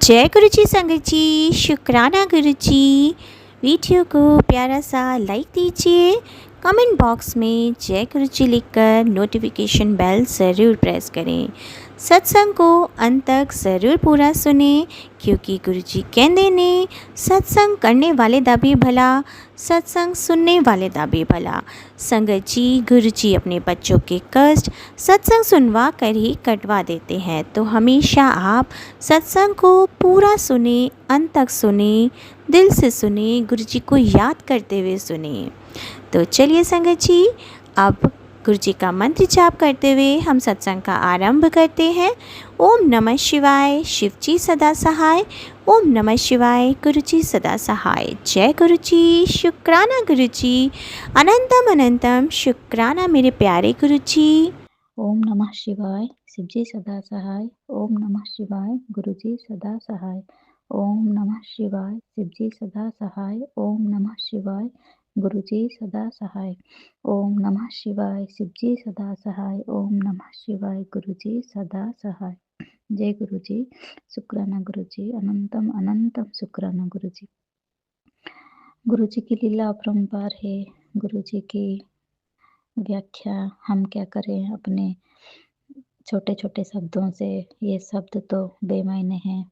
जय गुरु जी संगत जी, शुक्राना गुरु जी। वीडियो को प्यारा सा लाइक दीजिए, कमेंट बॉक्स में जय गुरु जी लिखकर नोटिफिकेशन बेल ज़रूर प्रेस करें। सत्संग को अंत तक ज़रूर पूरा सुने, क्योंकि गुरु जी कहते ने सत्संग करने वाले दा भी भला, सत्संग सुनने वाले दा भी भला। संगत जी, गुरु जी अपने बच्चों के कष्ट सत्संग सुनवा कर ही कटवा देते हैं, तो हमेशा आप सत्संग को पूरा सुने, अंत तक सुने, दिल से सुने, गुरु जी को याद करते हुए सुने। तो चलिए संगत जी, अब गुरु जी का मंत्र जाप करते हुए हम सत्संग का आरंभ करते हैं। ओम नमः शिवाय, शिव जी सदा सहाय। ओम नमः शिवाय, गुरु जी सदा सहाय। जय गुरु जी, शुक्राना गुरु जी, अनंतम अनंतम शुक्राना मेरे प्यारे गुरु जी। ओम नमः शिवाय, शिव जी सदा सहाय। ओम नमः शिवाय, गुरु जी सदा सहाय। ओम नमः शिवाय, शिव जी सदा सहाय। ओम नमः शिवाय, गुरु जी सदा सहाय। ओम नमः शिवाय, शिव जी सदा सहाय। ओम नमः शिवाय, गुरु जी सदा सहाय। जय गुरु जी, शुक्राना गुरु जी, अनंतम अनंतम शुक्राना गुरु जी। गुरु जी की लीला अपरंपार है। गुरु जी की व्याख्या हम क्या करें अपने छोटे छोटे शब्दों से। ये शब्द तो बेमायने हैं।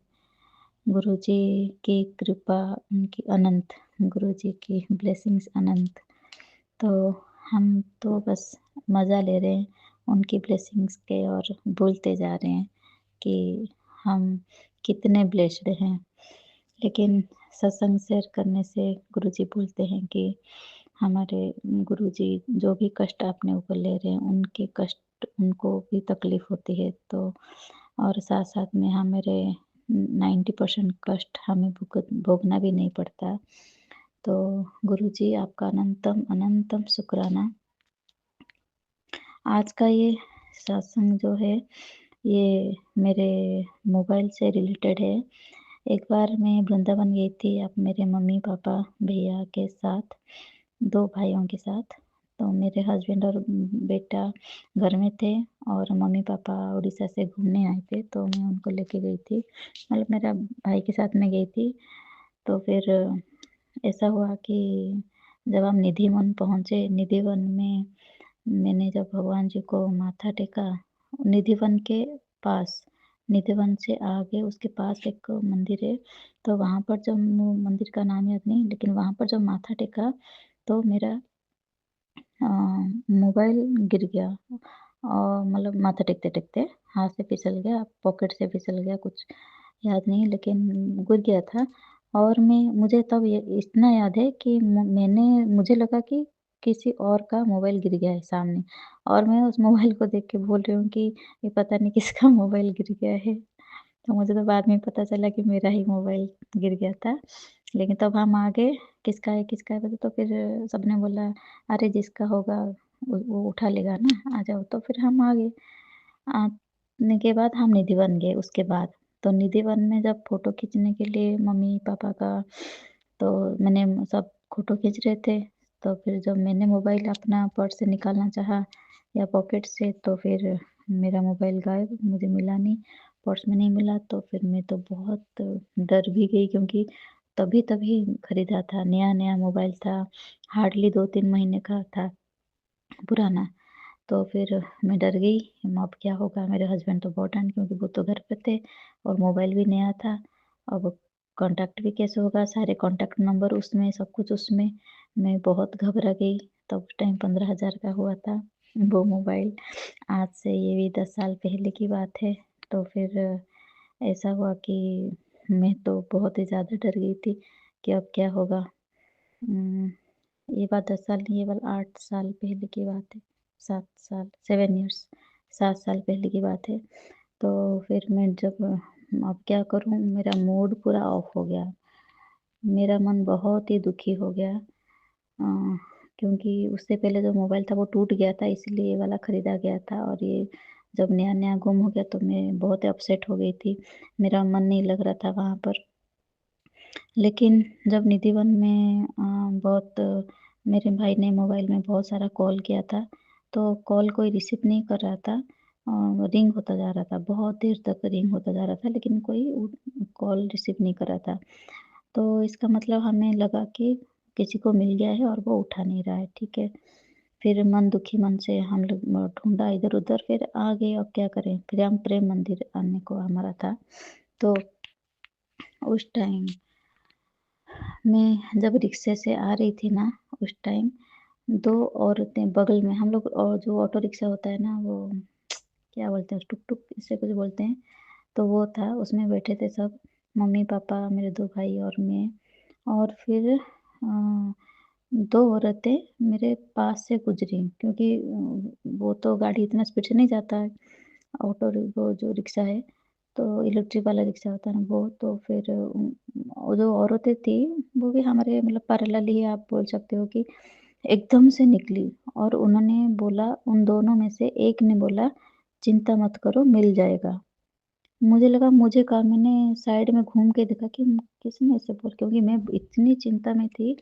गुरु जी की कृपा उनकी अनंत, गुरु जी की ब्लेसिंग्स अनंत। तो हम तो बस मज़ा ले रहे हैं उनकी ब्लेसिंग्स के और भूलते जा रहे हैं कि हम कितने ब्लेस्ड हैं। लेकिन सत्संग शेयर करने से गुरु जी बोलते हैं कि हमारे गुरु जी जो भी कष्ट अपने ऊपर ले रहे हैं, उनके कष्ट उनको भी तकलीफ़ होती है। तो और साथ-साथ में हमारे 90% कष्ट हमें भोगना भी नहीं पड़ता। तो गुरु जी आपका अनंतम अनंतम शुक्राना। आज का ये सत्संग जो है, ये मेरे मोबाइल से रिलेटेड है। एक बार मैं वृंदावन गई थी अब मेरे मम्मी-पापा, भैया के साथ, 2 भाइयों के साथ। तो मेरे हस्बैंड और बेटा घर में थे और मम्मी-पापा उड़ीसा से घूमने आए थे, तो मैं उनको लेके गई थी। मतलब मेरा भाई के साथ मैं गई थी। तो फिर ऐसा हुआ कि जब हम निधि वन पहुँचे, निधि वन में मैंने जब भगवान जी को माथा टेका, निधि वन के पास, निधि वन से आगे उसके पास एक मंदिर है। तो वहाँ पर जब मंदिर का नाम याद नहीं, लेकिन वहाँ पर जब माथा टेका तो मेरा मोबाइल गिर गया। मतलब माथा टेकते-टेकते हाथ से फिसल गया, पॉकेट से फिसल गया, कुछ याद नहीं, लेकिन गिर गया था। और मुझे तब ये इतना याद है कि मुझे लगा कि किसी और का मोबाइल गिर गया है सामने, और मैं उस मोबाइल को देख के बोल रही हूँ कि ये पता नहीं किसका मोबाइल गिर गया है। तो मुझे तो बाद में पता चला कि मेरा ही मोबाइल गिर गया था। लेकिन तब हम आ गए, किसका है बोले, तो फिर सबने बोला, "अरे जिसका होगा वो उठा लेगा ना, आ जाओ।" तो फिर हम आ गए। आने के बाद हम निधिवन गए उसके बाद। तो निधिवन में जब फ़ोटो खींचने के लिए मम्मी-पापा का, तो मैंने सब फ़ोटो खींच रहे थे। तो फिर जब मैंने मोबाइल अपना पर्स से निकालना चाहा या पॉकेट से, तो फिर मेरा मोबाइल गायब, मुझे मिला नहीं, पर्स में नहीं मिला। तो फिर मैं तो बहुत डर भी गई, क्योंकि तभी-तभी खरीदा था, नया-नया मोबाइल था, हार्डली 2-3 महीने का था पुराना। तो फिर मैं डर गई, अब क्या होगा? मेरे हस्बैंड तो बहुत डाँटे, क्योंकि वो तो घर पे थे और मोबाइल भी नया था। अब कॉन्टैक्ट भी कैसे होगा? सारे कॉन्टैक्ट नंबर उसमें, सब कुछ उसमें। मैं बहुत घबरा गई। तब उस टाइम 15,000 का हुआ था वो मोबाइल। आज से ये भी 10 साल पहले की बात है। तो फिर ऐसा हुआ कि मैं तो बहुत ही ज़्यादा डर गई थी कि अब क्या होगा? उम, ये बात 10 साल नहीं, ये बात 8 साल पहले की बात है। 7 साल, 7 इयर्स, 7 साल पहले की बात है। तो फिर मैं जब अब क्या करूँ? मेरा मूड पूरा ऑफ हो गया। मेरा मन बहुत ही दुखी हो गया। क्योंकि उससे पहले जो मोबाइल था वो टूट गया था, इसलिए ये वाला खरीदा गया था, और ये जब नया-नया गुम हो गया तो मैं बहुत अपसेट हो गई थी। मेरा मन नहीं लग रहा था वहाँ पर। लेकिन जब निधिवन में मेरे भाई ने मोबाइल में बहुत सारा कॉल किया था, तो कॉल कोई रिसीव नहीं कर रहा था। रिंग होता जा रहा था, बहुत देर तक रिंग होता जा रहा था, लेकिन कोई कॉल रिसीव नहीं कर रहा था। तो इसका मतलब हमें लगा कि किसी को मिल गया है और वो उठा नहीं रहा है, ठीक है। फिर मन दुखी मन से हम लोग ढूँढा इधर-उधर, फिर आ गए, अब क्या करें? फिर हम प्रेम मंदिर आने को हमारा था। तो उस टाइम मैं जब रिक्शे से आ रही थी ना, उस टाइम 2 औरतें बगल में, हम लोग और जो ऑटो रिक्शा होता है ना, वो क्या बोलते हैं, टुक-टुक ऐसे कुछ बोलते हैं, तो वो था, उसमें बैठे थे सब, मम्मी-पापा, मेरे 2 भाई और मैं। और फिर 2 औरतें मेरे पास से गुज़री, क्योंकि वो तो गाड़ी इतना स्पीड से नहीं जाता है, वो जो रिक्शा है, तो इलेक्ट्रिक वाला रिक्शा होता है ना वो, तो फिर वो जो औरतें थी, वो भी हमारे मतलब पैरेलल ही आप बोल सकते हो कि एकदम से निकली, और उन्होंने बोला, उन दोनों में से एक ने बोला, "चिंता मत करो, मिल जाएगा।" मुझे लगा मुझे कहा, मैंने साइड में घूम के देखा कि किसने ऐसे बोला, क्योंकि मैं इतनी चिंता में थी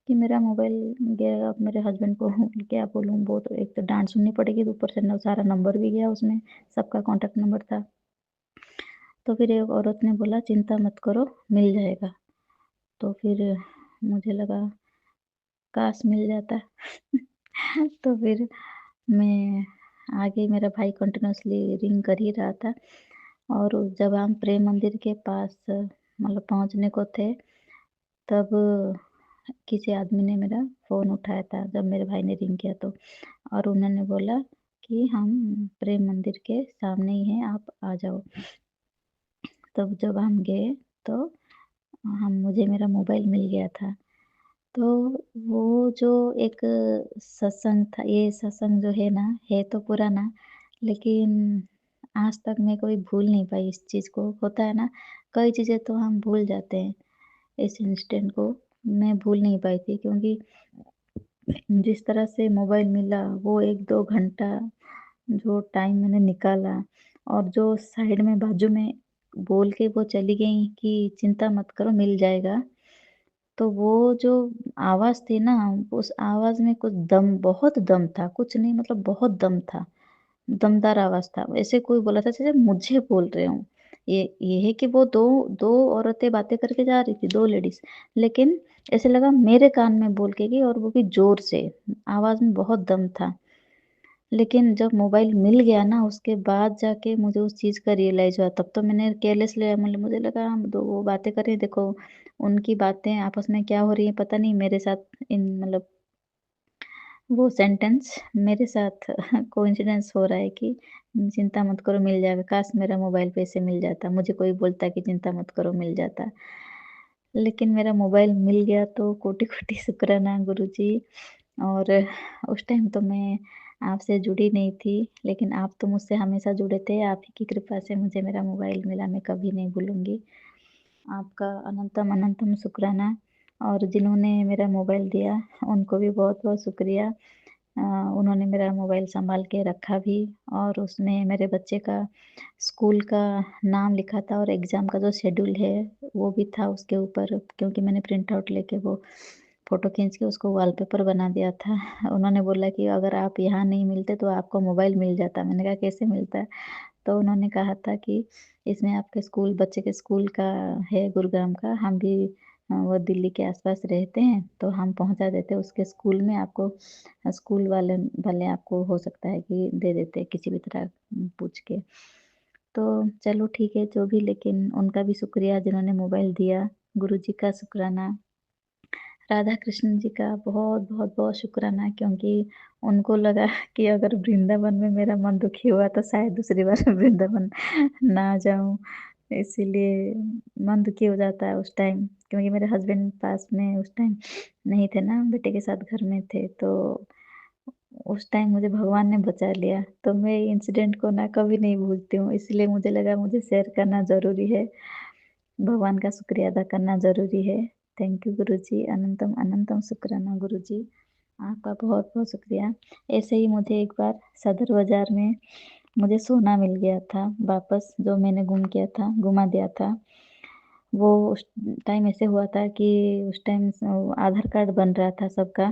कि मेरा मोबाइल गया। अब मेरे हस्बैंड को क्या बोलूँ, वो तो एक तो डाँट सुननी पड़ेगी, तो ऊपर से न सारा नंबर भी गया उसमें, सबका कॉन्टैक्ट नंबर था। तो फिर एक औरत ने बोला, चिंता मत करो, मिल जाएगा। तो फिर मुझे लगा काश मिल जाता। तो फिर मैं आगे, मेरा भाई कंटिन्यूअसली रिंग कर ही रहा था, और जब हम प्रेम मंदिर के पास मतलब पहुँचने को थे, तब किसी आदमी ने मेरा फ़ोन उठाया था, जब मेरे भाई ने रिंग किया तो, और उन्होंने बोला कि हम प्रेम मंदिर के सामने ही हैं, आप आ जाओ। तब जब हम गए, तो हम मुझे मेरा मोबाइल मिल गया था। तो वो जो एक सत्संग था, ये सत्संग जो है ना, है तो पुराना, लेकिन आज तक मैं कभी भूल नहीं पाई इस चीज़ को। होता है ना, कई चीज़ें तो हम भूल जाते हैं, इस इंसिडेंट को मैं भूल नहीं पाई थी, क्योंकि जिस तरह से मोबाइल मिला, वो 1-2 घंटा जो टाइम मैंने निकाला, और जो साइड में बाजू में बोल के वो चली गईं कि चिंता मत करो, मिल जाएगा। तो वो जो आवाज़ थी ना, उस आवाज़ में कुछ दम, बहुत दम था, कुछ नहीं मतलब बहुत दम था, दमदार आवाज़ था। ऐसे कोई बोला था जैसे मुझे बोल रहे हों। ये है कि वो 2 औरतें बातें करके जा रही थी, 2 लेडीज़, लेकिन ऐसे लगा मेरे कान में बोल के गई, और वो भी ज़ोर से, आवाज़ में बहुत दम था। लेकिन जब मोबाइल मिल गया ना, उसके बाद जाके मुझे उस चीज़ का रियलाइज़ हुआ। तब तो मैंने केयरलेस लिया, मतलब मुझे लगा हम 2 वो बातें कर रही हैं, देखो उनकी बातें आपस में क्या हो रही हैं पता नहीं, मेरे साथ इन मतलब वो सेंटेंस मेरे साथ कोइंसिडेंस हो रहा है कि चिंता मत करो, मिल जाएगा। काश मेरा मोबाइल पे ऐसे मिल जाता, मुझे कोई बोलता कि चिंता मत करो, मिल जाता। लेकिन मेरा मोबाइल मिल गया, तो कोटि-कोटि शुक्राना गुरुजी। और उस टाइम तो मैं आपसे जुड़ी नहीं थी, लेकिन आप तो मुझसे हमेशा जुड़े थे। आप ही की कृपा से मुझे मेरा मोबाइल मिला, मैं कभी नहीं भूलूँगी। आपका अनंतम अनंतम शुक्राना, और जिन्होंने मेरा मोबाइल दिया, उनको भी बहुत-बहुत शुक्रिया। अ, उन्होंने मेरा मोबाइल सँभाल के रखा भी, और उसमें मेरे बच्चे का स्कूल का नाम लिखा था, और एग्ज़ाम का जो शेड्यूल है, वो भी था उसके ऊपर, क्योंकि मैंने प्रिंट आउट लेके वो फ़ोटो खींच के उसको वॉलपेपर बना दिया था। उन्होंने बोला कि अगर आप यहाँ नहीं मिलते तो आपको मोबाइल मिल जाता। मैंने कहा कैसे मिलता है? तो उन्होंने कहा था कि इसमें आपके स्कूल, बच्चे के स्कूल का है गुरुग्राम का, हम भी वो दिल्ली के आस-पास रहते हैं, तो हम पहुँचा देते उसके स्कूल में, आपको स्कूल वाले वाले आपको हो सकता है कि दे देते किसी भी तरह पूछ के। तो चलो ठीक है, जो भी, लेकिन उनका भी शुक्रिया जिन्होंने मोबाइल दिया, गुरुजी का शुक्राना, राधा कृष्ण जी का बहुत-बहुत शुक्राना, क्योंकि उनको लगा कि अगर वृंदावन में मेरा मन दुखी हुआ, तो शायद दूसरी बार वृंदावन ना जाऊँ। इसीलिए मन दुखी हो जाता है उस टाइम, क्योंकि मेरे हस्बैंड पास में उस टाइम नहीं थे ना, बेटे के साथ घर में थे, तो उस टाइम मुझे भगवान ने बचा लिया। तो मैं इंसिडेंट को ना कभी नहीं भूलती हूँ, इसलिए मुझे लगा मुझे शेयर करना ज़रूरी है। भगवान का शुक्रिया अदा करना ज़रूरी है। थैंक यू गुरुजी, अनंतम अनंतम शुक्राना गुरुजी। आपका बहुत-बहुत शुक्रिया। ऐसे ही मुझे एक बार सदर बाज़ार में मुझे सोना मिल गया था वापस, जो मैंने गुमा दिया था। वो उस टाइम ऐसे हुआ था कि उस टाइम आधार कार्ड बन रहा था सबका।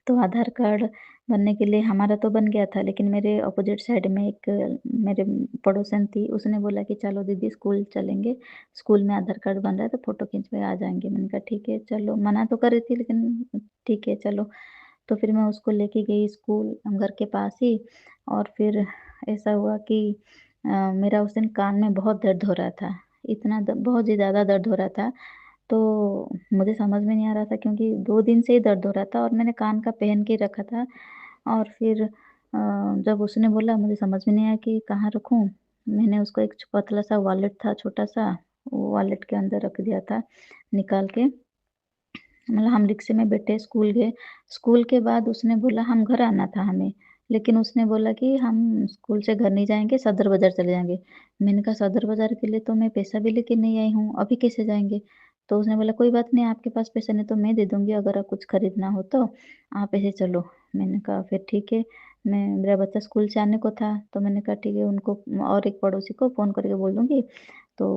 तो आधार कार्ड बनने के लिए हमारा तो बन गया था, लेकिन मेरे अपोज़िट साइड में एक मेरे पड़ोसन थी, उसने बोला कि चलो दीदी स्कूल चलेंगे, स्कूल में आधार कार्ड बन रहा है तो फ़ोटो खींच के आ जाएँगे। मैंने कहा ठीक है चलो, मना तो कर रही थी लेकिन ठीक है चलो। तो फिर मैं उसको लेके गई स्कूल घर के पास ही, और फिर ऐसा हुआ कि मेरा उस दिन कान में बहुत दर्द हो रहा था। इतना द बहुत ही ज़्यादा दर्द हो रहा था, तो मुझे समझ में नहीं आ रहा था क्योंकि 2 दिन से ही दर्द हो रहा था और मैंने कान का पहन के रखा था। और फिर जब उसने बोला मुझे समझ में नहीं आया कि कहाँ रखूँ? मैंने उसको एक पतला-सा वॉलेट था छोटा-सा, वो वॉलेट के अंदर रख दिया था निकाल के। मतलब हम रिक्शे में बैठे स्कूल गए। स्कूल के बाद उसने बोला हम घर आना था हमें, लेकिन उसने बोला कि हम स्कूल से घर नहीं जाएँगे, सदर बाज़ार चले जाएँगे। मैंने कहा सदर बाज़ार के लिए तो मैं पैसा भी लेके नहीं आई हूँ, अभी कैसे जाएँगे? तो उसने बोला कोई बात नहीं, आपके पास पैसा नहीं तो मैं दे दूँगी, अगर आप कुछ खरीदना हो तो, आप ऐसे चलो। मैंने कहा फिर ठीक है, मेरा बच्चा स्कूल से आने को था, तो मैंने कहा ठीक है उनको और एक पड़ोसी को फ़ोन करके बोल दूँगी, तो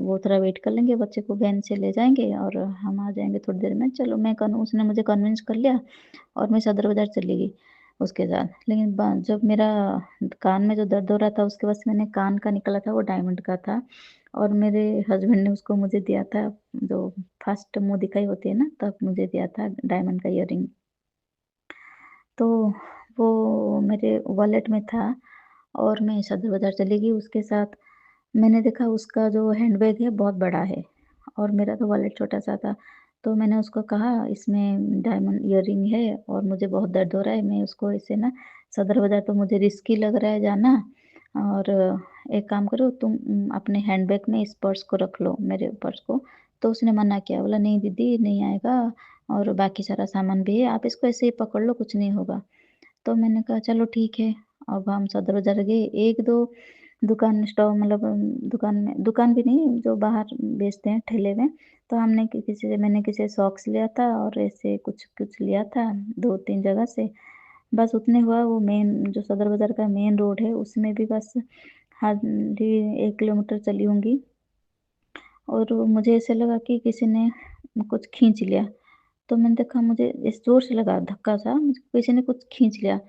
वो थोड़ा वेट कर लेंगे, बच्चे को वैन से ले जाएँगे और हम आ जाएँगे थोड़ी देर में। चलो मैं कन उसने मुझे कन्विंस कर लिया और मैं सदर बाज़ार चली गई उसके साथ। लेकिन जब मेरा कान में जो दर्द हो रहा था उसके बाद से मैंने कान का निकाला था वो डायमंड का था, और मेरे हस्बैंड ने उसको मुझे दिया था, जो फर्स्ट मुँह दिखाई होती है ना तब मुझे दिया था डायमंड का इयररिंग। तो वो मेरे वॉलेट में था और मैं सदर बाज़ार चली गई उसके साथ। मैंने देखा उसका जो हैंडबैग है बहुत बड़ा है और मेरा तो वॉलेट छोटा-सा था। तो मैंने उसको कहा इसमें डायमंड इयररिंग है और मुझे बहुत दर्द हो रहा है, मैं उसको ऐसे ना सदर बाज़ार तो मुझे रिस्की लग रहा है जाना, और एक काम करो तुम अपने हैंडबैग में इस पर्स को रख लो, मेरे पर्स को। तो उसने मना किया, बोला नहीं दीदी नहीं आएगा और बाकी सारा सामान भी है, आप इसको ऐसे ही पकड़ लो कुछ नहीं होगा। तो मैंने कहा चलो ठीक है, अब हम सदर बाज़ार गए, 1-2 दुकान स्टॉल मतलब दुकान भी नहीं जो बाहर बेचते हैं ठेले में, तो हमने कि किसी से मैंने किसी से सॉक्स लिया था और ऐसे कुछ-कुछ लिया था 2-3 जगह से। बस उतने हुआ, वो मेन जो सदर बाज़ार का मेन रोड है उसमें भी बस हार्डली 1 किलोमीटर चली होंगी, और मुझे ऐसे लगा कि किसी ने कुछ खींच लिया। तो मैंने देखा मुझे इस ज़ोर से लगा धक्का-सा, मुझे किसी ने कुछ खींच लिया।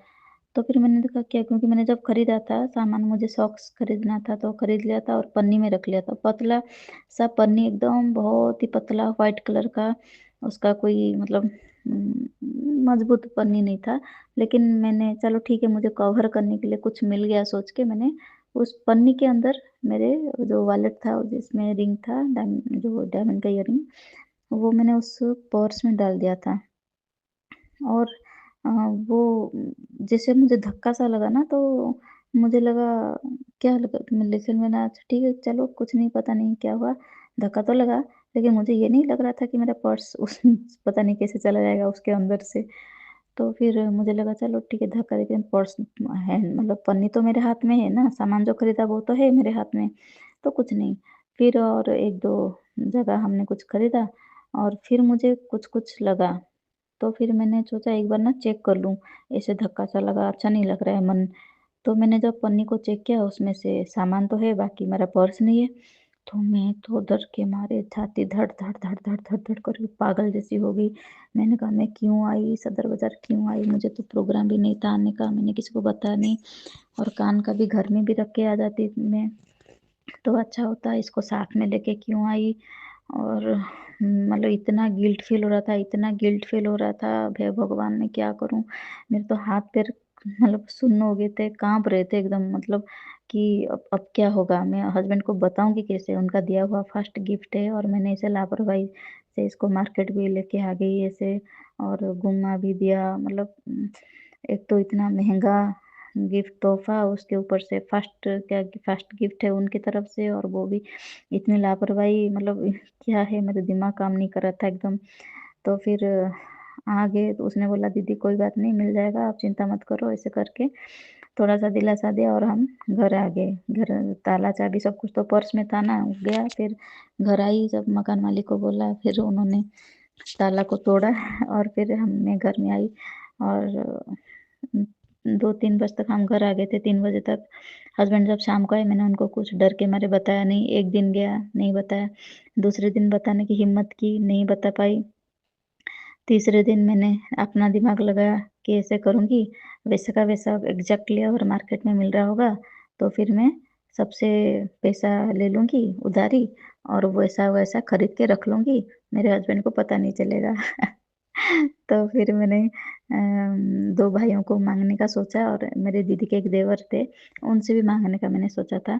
तो फिर मैंने देखा क्या, क्योंकि मैंने जब खरीदा था सामान, मुझे सॉक्स खरीदना था तो खरीद लिया था और पन्नी में रख लिया था। पतला सा पन्नी, एकदम बहुत ही पतला व्हाइट कलर का, उसका कोई मतलब मज़बूत पन्नी नहीं था। लेकिन मैंने चलो ठीक है, मुझे कवर करने के लिए कुछ मिल गया सोच के मैंने उस पन्नी के अंदर मेरे जो वॉलेट था जिसमें रिंग था जो डायमंड का इयररिंग, वो मैंने उस पर्स में डाल दिया था। और वो जैसे मुझे धक्का-सा लगा ना, तो मुझे लगा क्या लगा, लेकिन मैंने अच्छा ठीक है चलो कुछ नहीं, पता नहीं क्या हुआ, धक्का तो लगा, लेकिन मुझे ये नहीं लग रहा था कि मेरा पर्स उस पता नहीं कैसे चला जाएगा उसके अंदर से। तो फिर मुझे लगा चलो ठीक है धक्का, लेकिन पर्स है मतलब पन्नी तो मेरे हाथ में है ना, सामान जो खरीदा वो तो है मेरे हाथ में, तो कुछ नहीं। फिर और 1-2 जगह हमने कुछ खरीदा और फिर मुझे कुछ-कुछ लगा। तो फिर मैंने सोचा एक बार ना चेक कर लूँ, ऐसे धक्का-सा लगा, अच्छा नहीं लग रहा है मन। तो मैंने जब पन्नी को चेक किया उसमें से सामान तो है, बाकी मेरा पर्स नहीं है। तो मैं तो डर के मारे छाती धड़-धड़, धड़-धड़, धड़-धड़ कर पागल जैसी हो गई। मैंने कहा मैं क्यों आई, सदर बाज़ार क्यों आई? मुझे तो प्रोग्राम भी नहीं था आने का, मैंने किसी को बताया नहीं, और कान का भी घर में भी रख के आ जाती मैं, तो अच्छा होता, इसको साथ में लेके क्यों आई? और मतलब इतना गिल्ट फ़ील हो रहा था, इतना गिल्ट फ़ील हो रहा था, हे भगवान मैं क्या करूँ? मेरे तो हाथ-पैर मतलब सुन्न हो गए थे, काँप रहे थे एकदम, मतलब कि अब क्या होगा? मैं हस्बैंड को बताऊँगी कैसे? उनका दिया हुआ फर्स्ट गिफ्ट है और मैंने ऐसे लापरवाही से इसको मार्केट भी लेके आ गई ऐसे, और गुम्मा भी दिया, मतलब एक तो इतना महँगा गिफ्ट तोहफ़ा, उसके ऊपर से फर्स्ट गिफ्ट है उनकी तरफ से, और वो भी इतनी लापरवाही, मतलब क्या है, मेरा दिमाग काम नहीं कर रहा था एकदम। तो फिर आ गए तो उसने बोला दीदी कोई बात नहीं मिल जाएगा, आप चिंता मत करो, ऐसे करके थोड़ा-सा दिलासा दिया और हम घर आ गए। घर ताला चाबी सब कुछ तो पर्स में था ना, गया फिर घर आई, जब मकान मालिक को बोला फिर उन्होंने ताला को तोड़ा और फिर मैं घर में आई, और 2-3 बजे तक हम घर आ गए थे, 3 बजे तक। हस्बैंड जब शाम को आए मैंने उनको कुछ डर के मारे बताया नहीं, 1 दिन गया, नहीं बताया। दूसरे दिन बताने की हिम्मत की, नहीं बता पाई। तीसरे दिन मैंने अपना दिमाग लगाया कि ऐसे करूँगी, वैसे का वैसा एग्ज़ैक्टली अगर मार्केट में मिल रहा होगा, तो फिर मैं सबसे पैसा ले लूँगी उधारी और वैसा-वैसा खरीद के रख लूँगी, मेरे हस्बैंड को पता नहीं चलेगा। तो फिर मैंने 2 भाइयों को माँगने का सोचा और मेरे दीदी के एक देवर थे, उनसे भी माँगने का मैंने सोचा था।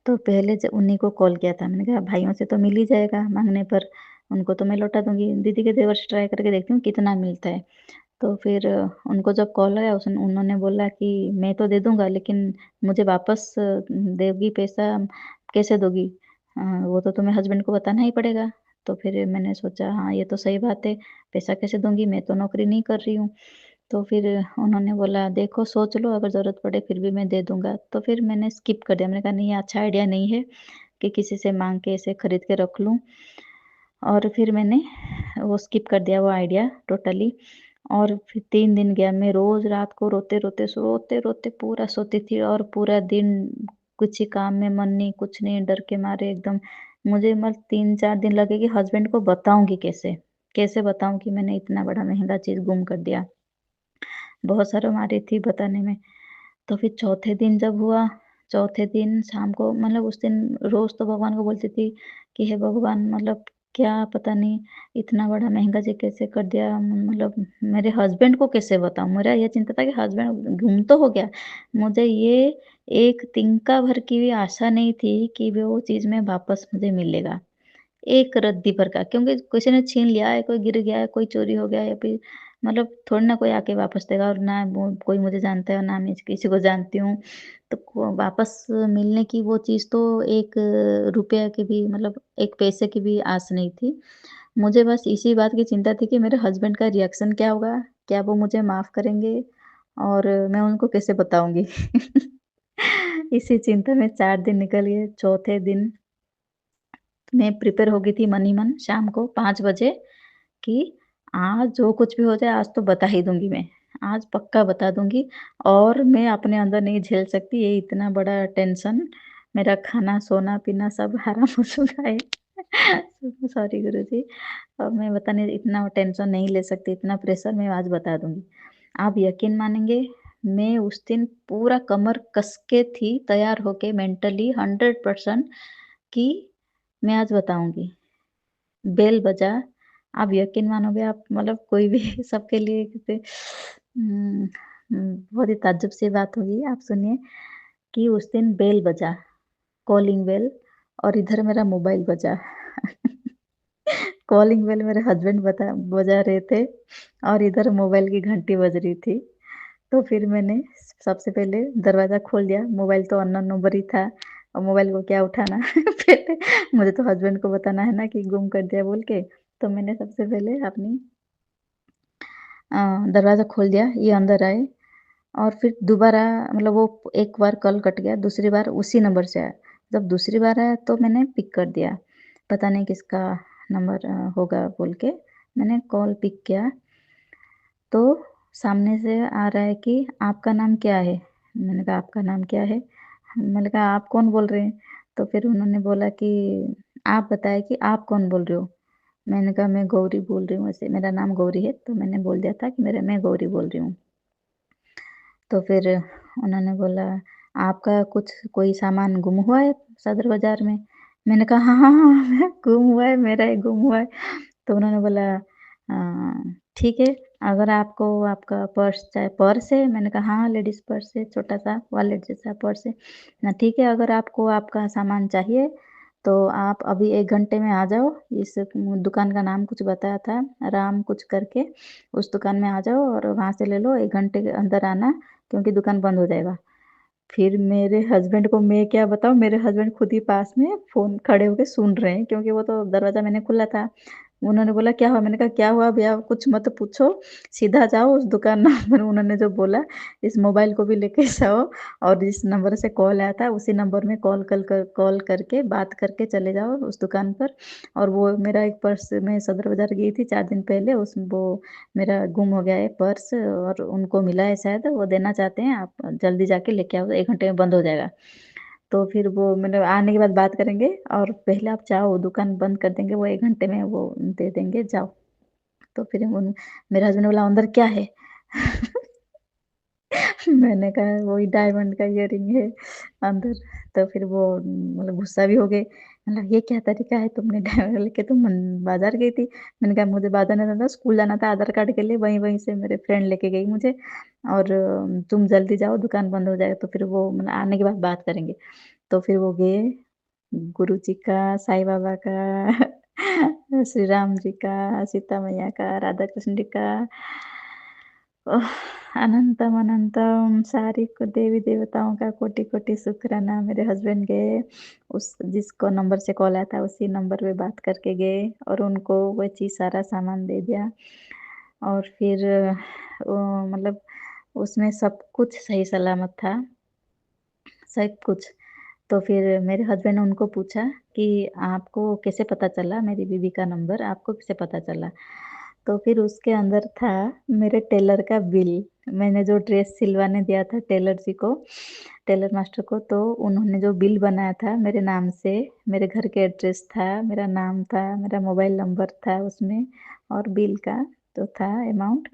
तो पहले ज उन्हीं को कॉल किया था, मैंने कहा भाइयों से तो मिल ही जाएगा माँगने पर, उनको तो मैं लौटा दूँगी, दीदी के देवर से ट्राई करके देखती हूँ कितना मिलता है। तो फिर उनको जब कॉल आया उन्होंने बोला कि मैं तो दे दूँगा लेकिन मुझे वापस दोगी पैसा कैसे दोगी? वो तो तुम्हें हस्बैंड को बताना ही पड़ेगा। तो फिर मैंने सोचा हाँ, ये तो सही बात है, पैसा कैसे दूँगी? मैं तो नौकरी नहीं कर रही हूँ। तो फिर उन्होंने बोला देखो सोच लो अगर ज़रूरत पड़े फिर भी मैं दे दूँगा। तो फिर मैंने स्किप कर दिया, मैंने कहा नहीं ये अच्छा आइडिया नहीं है कि किसी से माँग के ऐसे खरीद के रख लूँ। और फिर मैंने वो स्किप कर दिया वो आइडिया टोटली और फिर 3 दिन गया, मैं रोज़ रात को रोते-रोते पूरा सोती थी और पूरा दिन कुछ ही काम में मन नहीं, कुछ नहीं, डर के मारे एकदम मुझे 3-4 दिन लगे कि हस्बैंड को बताऊँगी कैसे? कैसे बताऊँ कि मैंने इतना बड़ा महँगा चीज़ गुम कर दिया? बहुत शर्म आ रही थी बताने में। तो फिर चौथे दिन जब हुआ, चौथे दिन शाम को मतलब उस दिन रोज़ तो भगवान को बोलती थी कि हे भगवान मतलब क्या पता नहीं इतना बड़ा महँगा चीज़ कैसे कर दिया मतलब मेरे हस्बैंड को कैसे बताऊँ? मेरा ये चिंता था कि हस्बैंड गुम तो हो गया, मुझे ये एक तिनका भर की भी आशा नहीं थी कि वो चीज़ में वापस मुझे मिलेगा। एक रत्ती भर का क्योंकि किसी ने छीन लिया है, कोई गिर गया है, कोई चोरी हो गया है या फिर मतलब थोड़ी ना कोई आके वापस देगा और ना वो कोई मुझे जानता है और ना मैं किसी को जानती हूँ। तो को वापस मिलने की वो चीज़ तो एक रुपया की भी मतलब एक पैसे की भी आस नहीं थी। मुझे बस इसी बात की चिंता थी कि मेरे हस्बैंड का रिएक्शन क्या होगा? क्या वो मुझे माफ़ करेंगे? और मैं उनको कैसे बताऊँगी? इसी चिंता में 4 दिन निकल गए। चौथे दिन मैं प्रिपेयर हो गई थी मन ही मन शाम को 5 बजे कि आज जो कुछ भी हो जाए आज तो बता ही दूँगी मैं। आज पक्का बता दूँगी और मैं अपने अंदर नहीं झेल सकती ये इतना बड़ा टेंशन। मेरा खाना, सोना-पीना सब हराम हो चुका है। सॉरी गुरुजी। अब मैं पता नहीं इतना टेंशन नहीं ले सकती, इतना प्रेशर मैं आज बता दूँगी। आप यकीन मानेंगे मैं उस दिन पूरा कमर कस के थी तैयार होके मेंटली 100% कि मैं आज बताऊँगी। बेल बजा, आप यकीन मानोगे आप मतलब कोई भी सबके लिए जैसे बहुत ही ताज्जुब सी बात होगी, आप सुनिए कि उस दिन बेल बजा, कॉलिंग बेल और इधर मेरा मोबाइल बजा। कॉलिंग बेल मेरे हस्बैंड बजा रहे थे और इधर मोबाइल की घंटी बज रही थी। तो फिर मैंने सबसे पहले दरवाज़ा खोल दिया, मोबाइल तो अननोन नंबर ही था और मोबाइल को क्या उठाना पहले मुझे तो हस्बैंड को बताना है ना कि गुम कर दिया बोल के, तो मैंने सबसे पहले अपनी दरवाज़ा खोल दिया, ये अंदर आए और फिर दोबारा मतलब वो एक बार कॉल कट गया, दूसरी बार उसी नंबर से आया। जब दूसरी बार आया तो मैंने पिक कर दिया, पता नहीं किसका नंबर होगा बोल के, मैंने कॉल पिक किया तो सामने से आ रहा है कि आपका नाम क्या है? मैंने कहा आपका नाम क्या है? मैंने कहा आप कौन बोल रहे हैं? तो फिर उन्होंने बोला कि आप बताएँ कि आप कौन बोल रहे हो? मैंने कहा मैं गौरी बोल रही हूँ ऐसे, मेरा नाम गौरी है, तो मैंने बोल दिया था कि मेरा मैं गौरी बोल रही हूँ। तो फिर उन्होंने बोला आपका कुछ कोई सामान गुम हुआ है सदर बाज़ार में? मैंने कहा हाँ, हाँ, हाँ, गुम हुआ है, मेरा ही गुम हुआ है। तो उन्होंने बोला ठीक है, अगर आपको आपका पर्स चाहे पर्स है? मैंने कहा हाँ, लेडीज़ पर्स है, छोटा-सा वॉलेट जैसा पर्स है। ना ठीक है, अगर आपको आपका सामान चाहिए, तो आप अभी 1 घंटे में आ जाओ। इस दुकान का नाम कुछ बताया था, राम कुछ करके। उस दुकान में आ जाओ और वहाँ से ले लो, 1 घंटे के अंदर आना क्योंकि दुकान बंद हो जाएगा। फिर मेरे हस्बैंड को मैं क्या बताऊँ, मेरे हस्बैंड खुद ही पास में फ़ोन खड़े होके सुन रहे हैं क्योंकि वो तो दरवाज़ा मैंने खुला था। उन्होंने बोला, "क्या हुआ?" मैंने कहा, "क्या हुआ भैया कुछ मत पूछो, सीधा जाओ उस दुकान नंबर उन्होंने जो बोला, इस मोबाइल को भी लेके जाओ और जिस नंबर से कॉल आया था उसी नंबर में कॉल करके बात करके चले जाओ उस दुकान पर और वो मेरा एक पर्स मैं सदर बाज़ार गई थी 4 दिन पहले उस वो मेरा गुम हो गया है पर्स और उनको मिला है शायद, वो देना चाहते हैं, आप जल्दी जाके लेके आओ, 1 घंटे में बंद हो जाएगा। तो फिर वो मतलब आने के बाद बात करेंगे और पहले आप जाओ दुकान बंद कर देंगे, वो 1 घंटे में वो दे देंगे, जाओ। तो फिर मेरे हस्बैंड बोला अंदर क्या है? मैंने कहा वही डायमंड का ईयररिंग है अंदर। तो फिर वो मतलब गुस्सा भी हो गए। मतलब ये क्या तरीका है, तुमने डायमंड लेके तुम बाजार गई थी? मैंने कहा मुझे बाजार नहीं जाना था, स्कूल जाना था आधार कार्ड के लिए, वहीं वहीं से मेरे फ्रेंड लेके गई मुझे। और तुम जल्दी जाओ, दुकान बंद हो जाएगा। तो फिर वो मतलब आने के बाद बात करेंगे। तो फिर वो गए, गुरु जी का, साईं बाबा का, श्री राम जी का, सीता मैया का, राधा कृष्ण जी का, ओह! अनंतम अनंतम सारी को देवी देवताओं का कोटि-कोटि शुक्राना। मेरे हस्बैंड गए, उस जिसको नंबर से कॉल आया था उसी नंबर पे बात करके गए और उनको वो चीज़ सारा सामान दे दिया। और फिर मतलब उसमें सब कुछ सही सलामत था, सब कुछ। तो फिर मेरे हस्बैंड ने उनको पूछा कि आपको कैसे पता चला मेरी बीवी का नंबर, आपको कैसे पता चला? तो फिर उसके अंदर था मेरे टेलर का बिल। मैंने जो ड्रेस सिलवाने दिया था टेलर जी को, टेलर मास्टर को, तो उन्होंने जो बिल बनाया था मेरे नाम से, मेरे घर के एड्रेस था, मेरा नाम था, मेरा मोबाइल नंबर था उसमें और बिल का तो था अमाउंट।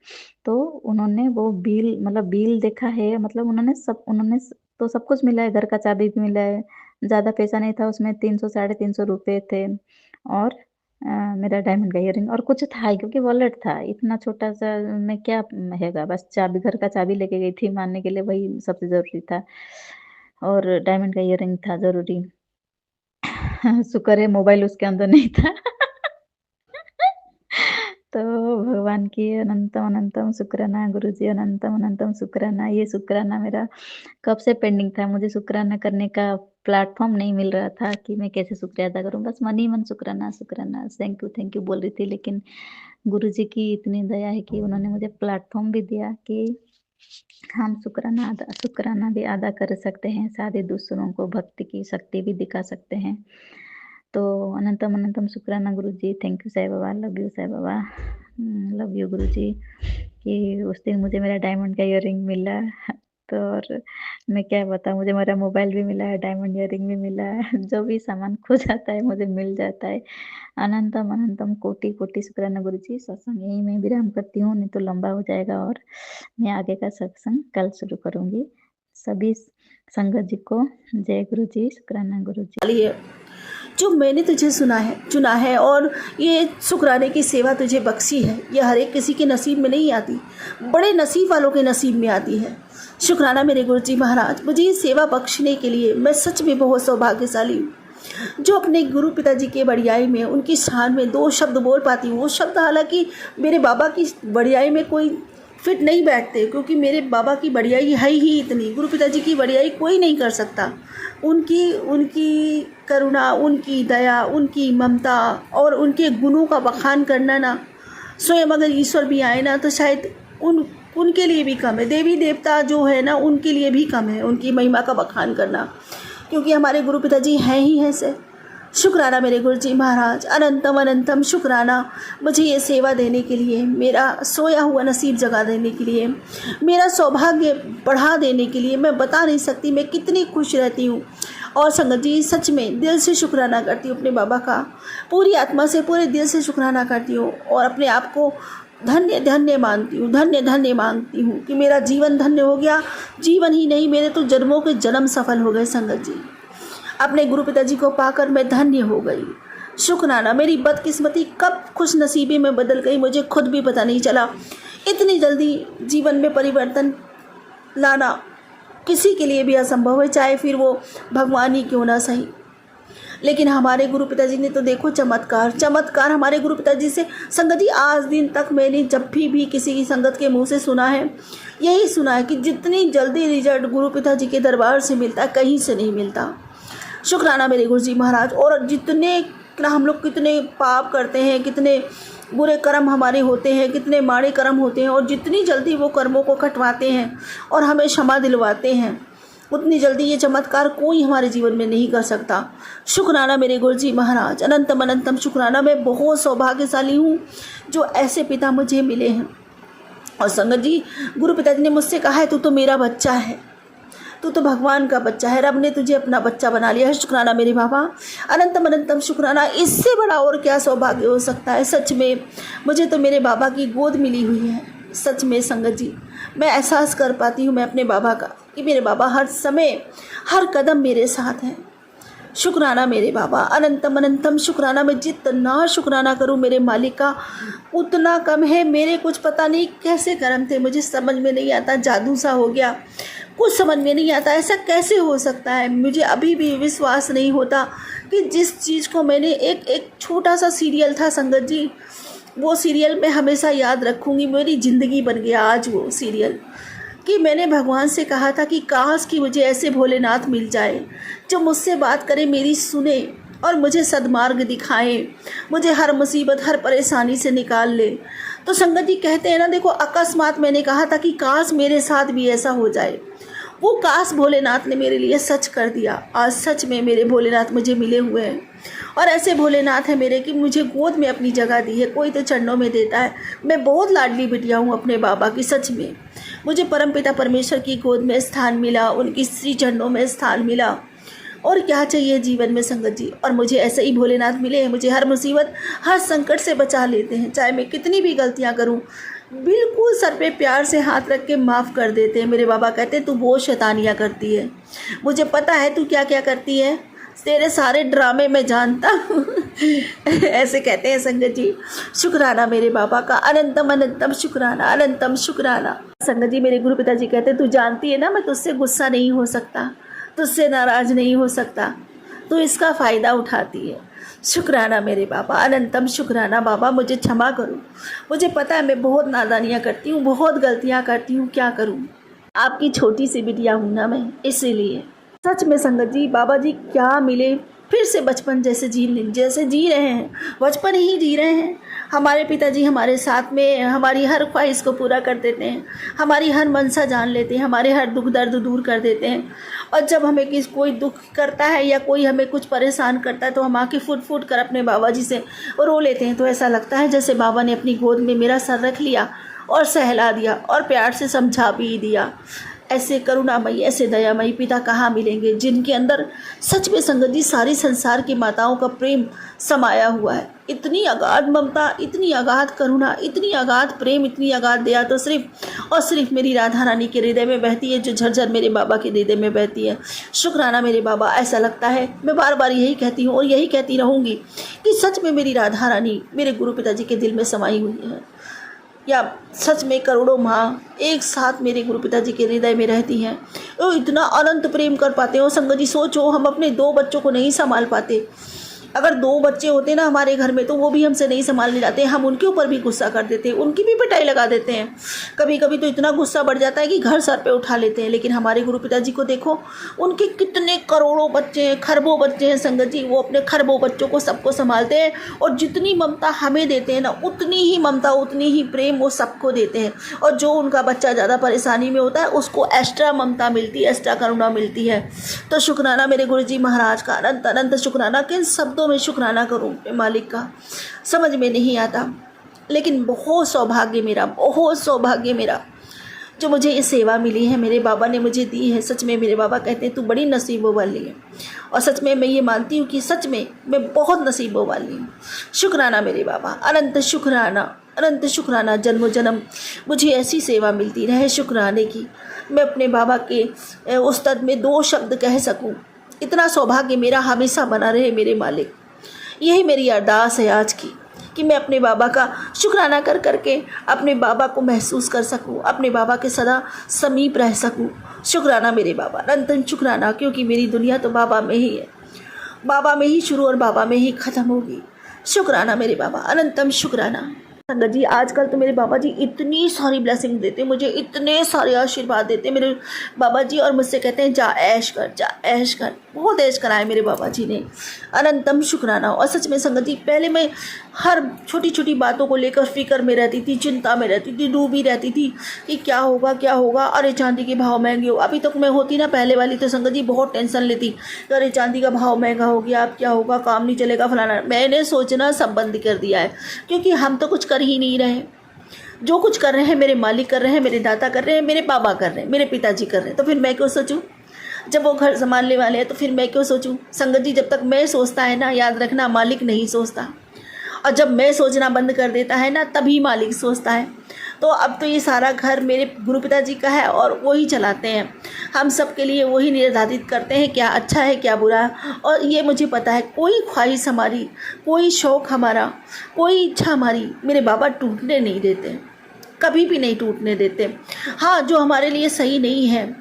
तो उन्होंने वो बिल मतलब बिल देखा है, मतलब उन्होंने तो सब कुछ मिला है, घर का चाबी भी मिला है। ज़्यादा पैसा नहीं था उसमें, 300 साढ़े 300 रुपए थे और मेरा डायमंड का ईयररिंग और कुछ था ही क्योंकि वॉलेट था, इतना छोटा-सा में क्या रहेगा, बस चाबी घर का चाबी लेके गई थी माँगने के लिए, वही सबसे ज़रूरी था और डायमंड का ईयररिंग था ज़रूरी। शुक्र है मोबाइल उसके अंदर नहीं था। तो भगवान की अनंतम अनंतम शुक्राना, गुरुजी अनंतम अनंतम शुक्राना। ये शुक्राना मेरा कब से पेंडिंग था, मुझे शुक्राना करने का प्लेटफ़ॉर्म नहीं मिल रहा था कि मैं कैसे शुक्रिया अदा करूँ। बस मन ही मन शुक्राना, शुक्राना, थैंक यू बोल रही थी। लेकिन गुरुजी की इतनी दया है कि उन्होंने मुझे प्लेटफ़ॉर्म भी दिया कि हम शुक्राना भी अदा कर सकते हैं, साथ ही दूसरों को भक्ति की शक्ति भी दिखा सकते हैं। तो अनंतम अनंतम शुक्राना Guruji, thank you Sai Baba, love you Sai Baba, love you Guruji कि उस दिन मुझे मेरा डायमंड का ईयररिंग मिला। तो और मैं क्या बताऊँ, मुझे मेरा मोबाइल भी मिला है, डायमंड ईयररिंग भी मिला है, जो भी सामान खो जाता है मुझे मिल जाता है। अनंतम अनंतम कोटि-कोटि शुक्राना गुरुजी। सत्संग यहीं मैं विराम करती हूँ, नहीं तो लंबा हो जाएगा और मैं आगे का सत्संग कल शुरू करूँगी। सभी संगत जी को जय गुरुजी, शुक्राना गुरुजी। वाली है जो मैंने तुझे चुना है और ये शुक्राने की सेवा तुझे बख्शी है। ये हर एक किसी के नसीब में नहीं आती, बड़े नसीब वालों के नसीब में आती है। शुक्राना मेरे गुरुजी महाराज, मुझे ये सेवा बख्शने के लिए मैं सच में बहुत सौभाग्यशाली हूँ, जो अपने गुरु पिताजी के बढ़ियाई में उनकी शान में 2 शब्द बोल पाती हूँ। वो शब्द हालांकि मेरे बाबा की बढ़ियाई में कोई फिट नहीं बैठते, क्योंकि मेरे बाबा की बढ़ियाई है ही इतनी, गुरु पिताजी की बढ़ियाई कोई नहीं कर सकता। उनकी उनकी करुणा, उनकी दया, उनकी ममता और उनके गुणों का बखान करना ना, स्वयं अगर ईश्वर भी आए ना तो शायद उनके लिए भी कम है। देवी देवता जो है ना उनके लिए भी कम है उनकी महिमा का बखान करना, क्योंकि हमारे गुरु पिताजी हैं ही ऐसे। शुक्राना मेरे गुरुजी महाराज, अनंतम अनंतम शुक्राना मुझे ये सेवा देने के लिए, मेरा सोया हुआ नसीब जगा देने के लिए, मेरा सौभाग्य बढ़ा देने के लिए। मैं बता नहीं सकती मैं कितनी खुश रहती हूँ। और संगत जी, सच में दिल से शुक्राना करती हूँ अपने बाबा का, पूरी आत्मा से पूरे दिल से शुक्राना करती हूँ और अपने आप को धन्य धन्य मानती हूँ, धन्य धन्य मानती हूँ कि मेरा जीवन धन्य हो गया। जीवन ही नहीं, मेरे तो जन्मों के जन्म सफल हो गए। संगत जी, अपने गुरु पिताजी को पाकर मैं धन्य हो गई। शुक्राना, मेरी बदकिस्मती कब खुश नसीबी में बदल गई मुझे खुद भी पता नहीं चला। इतनी जल्दी जीवन में परिवर्तन लाना किसी के लिए भी असंभव है, चाहे फिर वो भगवान ही क्यों ना सही। लेकिन हमारे गुरु पिताजी ने तो देखो चमत्कार हमारे गुरु पिताजी से। संगत जी, आज दिन तक मैंने जब भी किसी की संगत के मुंह से सुना है, यही सुना है कि जितनी जल्दी रिजल्ट गुरु पिताजी के दरबार से मिलता है, कहीं से नहीं मिलता। शुक्राना मेरे गुरुजी महाराज। और जितने हम लोग कितने पाप करते हैं, कितने बुरे कर्म हमारे होते हैं, कितने माड़े कर्म होते हैं, और जितनी जल्दी वो कर्मों को कटवाते हैं और हमें क्षमा दिलवाते हैं, उतनी जल्दी ये चमत्कार कोई हमारे जीवन में नहीं कर सकता। शुक्राना मेरे गुरुजी महाराज, अनंतम अनंतम शुक्राना। मैं बहुत सौभाग्यशाली हूँ जो ऐसे पिता मुझे मिले हैं। और संगत जी, गुरु पिताजी ने मुझसे कहा है तू तो मेरा बच्चा है, तू तो भगवान का बच्चा है, रब ने तुझे अपना बच्चा बना लिया है। शुक्राना मेरे बाबा, अनंतम अनंतम शुक्राना। इससे बड़ा और क्या सौभाग्य हो सकता है। सच में मुझे तो मेरे बाबा की गोद मिली हुई है। सच में संगत जी, मैं एहसास कर पाती हूँ मैं अपने बाबा का कि मेरे बाबा हर समय हर कदम मेरे साथ हैं। शुक्राना मेरे बाबा, अनंतम अनंतम शुक्राना। मैं जितना शुक्राना करूं मेरे मालिक का उतना कम है। मेरे कुछ पता नहीं कैसे कर्म थे, मुझे समझ में नहीं आता, जादू सा हो गया, कुछ समझ में नहीं आता ऐसा कैसे हो सकता है। मुझे अभी भी विश्वास नहीं होता कि जिस चीज़ को मैंने एक छोटा सा सीरियल था संगत जी, वो सीरियल मैं हमेशा याद रखूँगी, मेरी ज़िंदगी बन गया आज वो सीरियल। कि मैंने भगवान से कहा था कि काश कि मुझे ऐसे भोलेनाथ मिल जाए जो मुझसे बात करे, मेरी सुने और मुझे सद्मार्ग दिखाए, मुझे हर मुसीबत हर परेशानी से निकाल ले। तो संगत जी कहते हैं ना, देखो अकस्मात मैंने कहा था कि काश मेरे साथ भी ऐसा हो जाए। वो काश भोलेनाथ ने मेरे लिए सच कर दिया। आज सच में मेरे भोलेनाथ मुझे मिले हुए हैं और ऐसे भोलेनाथ हैं मेरे कि मुझे गोद में अपनी जगह दी है। कोई तो चरणों में देता है। मैं बहुत लाडली बिटिया हूँ अपने बाबा की। सच में मुझे परमपिता परमेश्वर की गोद में स्थान मिला, उनकी श्री चरणों में स्थान मिला। और क्या चाहिए जीवन में संगत जी। और मुझे ऐसे ही भोलेनाथ मिले हैं, मुझे हर मुसीबत हर संकट से बचा लेते हैं। चाहे मैं कितनी भी गलतियाँ करूँ, बिल्कुल सर पे प्यार से हाथ रख के माफ़ कर देते हैं। मेरे बाबा कहते हैं तू बहुत शैतानियाँ करती है, मुझे पता है तू क्या क्या करती है, तेरे सारे ड्रामे मैं जानता हूँ। ऐसे कहते हैं संगत जी। शुक्राना मेरे बाबा का, अनंतम अनंतम शुक्राना, अनंतम शुक्राना। संगत जी मेरे गुरु पिताजी कहते हैं तू जानती है ना मैं तुझसे गुस्सा नहीं हो सकता, तुझसे नाराज़ नहीं हो सकता, तू इसका फ़ायदा उठाती है। शुक्राना मेरे बाबा, अनंतम शुक्राना। बाबा मुझे क्षमा करो, मुझे पता है मैं बहुत नादानियाँ करती हूँ, बहुत गलतियाँ करती हूँ, क्या करूँ, आपकी छोटी सी बिटिया हूँ ना मैं, इसीलिए। सच में संगत जी बाबा जी क्या मिले, फिर से बचपन जैसे जी रहे हैं, बचपन ही जी रहे हैं। हमारे पिताजी हमारे साथ में हमारी हर ख्वाहिश को पूरा कर देते हैं, हमारी हर मनसा जान लेते हैं, हमारे हर दुख दर्द दूर कर देते हैं। और जब हमें कोई दुख करता है या कोई हमें कुछ परेशान करता है तो हम आके फूट फूट कर अपने बाबा जी से रो लेते हैं। तो ऐसा लगता है जैसे बाबा ने अपनी गोद में मेरा सर रख लिया और सहला दिया और प्यार से समझा भी दिया। ऐसे करुणामयी ऐसे दयामयी पिता कहाँ मिलेंगे, जिनके अंदर सच में संगत जी सारी संसार की माताओं का प्रेम समाया हुआ है। इतनी अगाध ममता, इतनी अगाध करुणा, इतनी अगाध प्रेम, इतनी अगाध दया तो सिर्फ और सिर्फ मेरी राधा रानी के हृदय में बहती है, जो झरझर मेरे बाबा के हृदय में बहती है। शुक्राना मेरे बाबा। ऐसा लगता है मैं बार बार यही कहती हूँ और यही कहती रहूँगी कि सच में मेरी राधा रानी मेरे गुरु पिताजी के दिल में समाई हुई है, या सच में करोड़ों माँ एक साथ मेरे गुरु पिताजी के हृदय में रहती हैं। वो इतना अनंत प्रेम कर पाते हो संगत जी। सोचो हम अपने 2 बच्चों को नहीं संभाल पाते। अगर 2 बच्चे होते ना हमारे घर में तो वो भी हमसे नहीं संभालने जाते, हम उनके ऊपर भी गुस्सा कर देते हैं, उनकी भी पिटाई लगा देते हैं। कभी कभी तो इतना गुस्सा बढ़ जाता है कि घर सर पे उठा लेते हैं। लेकिन हमारे गुरु पिताजी को देखो, उनके कितने करोड़ों बच्चे हैं, खरबों बच्चे हैं संगत जी। वो अपने खरबों बच्चों को सबको संभालते हैं और जितनी ममता हमें देते हैं ना उतनी ही ममता उतनी ही प्रेम वो सबको देते हैं। और जो उनका बच्चा ज़्यादा परेशानी में होता है उसको एक्स्ट्रा ममता मिलती है, एक्स्ट्रा करुणा मिलती है। तो शुक्राना मेरे गुरु जी महाराज का, अनंत अनंत शुक्राना। किन शब्दों में शुक्राना करूं मालिक का समझ में नहीं आता। लेकिन बहुत सौभाग्य मेरा, बहुत सौभाग्य मेरा जो मुझे ये सेवा मिली है, मेरे बाबा ने मुझे दी है। सच में मेरे बाबा कहते हैं तू बड़ी नसीबों वाली है, और सच में मैं ये मानती हूँ कि सच में मैं बहुत नसीबों वाली हूँ। शुक्राना मेरे बाबा, अनंत शुक्राना, अनंत शुक्राना। जन्मों जन्म मुझे ऐसी सेवा मिलती रहे शुक्राने की, मैं अपने बाबा के उस्ताद में 2 शब्द कह सकूँ। इतना सौभाग्य मेरा हमेशा बना रहे मेरे मालिक। यही मेरी अरदास है आज की कि मैं अपने बाबा का शुक्राना कर करके अपने बाबा को महसूस कर सकूं, अपने बाबा के सदा समीप रह सकूं। शुक्राना मेरे बाबा, अनंत शुक्राना। क्योंकि मेरी दुनिया तो बाबा में ही है, बाबा में ही शुरू और बाबा में ही ख़त्म होगी। शुक्राना मेरे बाबा, अनंतम शुक्राना। संगत जी आजकल तो मेरे बाबा जी इतनी सारी ब्लेसिंग देते, मुझे इतने सारे आशीर्वाद देते मेरे बाबा जी, और मुझसे कहते हैं जा ऐश कर, जा ऐश कर। बहुत ऐश कराए मेरे बाबा जी ने, अनंतम शुक्राना। और सच में संगत जी पहले मैं हर छोटी छोटी बातों को लेकर फिक्र में रहती थी, चिंता में रहती थी, डूबी रहती थी कि क्या होगा क्या होगा। अरे चांदी के भाव महंगे हो, अभी तक मैं होती ना पहले वाली तो संगत जी बहुत टेंशन लेती, अरे चांदी का भाव महंगा हो गया, अब क्या होगा, काम नहीं चलेगा फलाना। मैंने सोचना सब बंद कर दिया है, क्योंकि हम तो कुछ कर ही नहीं रहे। जो कुछ कर रहे हैं मेरे मालिक कर रहे हैं, मेरे दाता कर रहे हैं, मेरे बाबा कर रहे हैं, मेरे पिताजी कर रहे हैं, तो फिर मैं क्यों सोचूं। जब वो घर संभालने वाले हैं तो फिर मैं क्यों सोचूं। संगत जी, जब तक मैं सोचता है ना, याद रखना, मालिक नहीं सोचता, और जब मैं सोचना बंद कर देता है ना, तभी मालिक सोचता है। तो अब तो ये सारा घर मेरे गुरु पिताजी का है और वो ही चलाते हैं। हम सब के लिए वही निर्धारित करते हैं क्या अच्छा है क्या बुरा है। और ये मुझे पता है, कोई ख्वाहिश हमारी, कोई शौक़ हमारा, कोई इच्छा हमारी मेरे बाबा टूटने नहीं देते, कभी भी नहीं टूटने देते। हाँ, जो हमारे लिए सही नहीं है,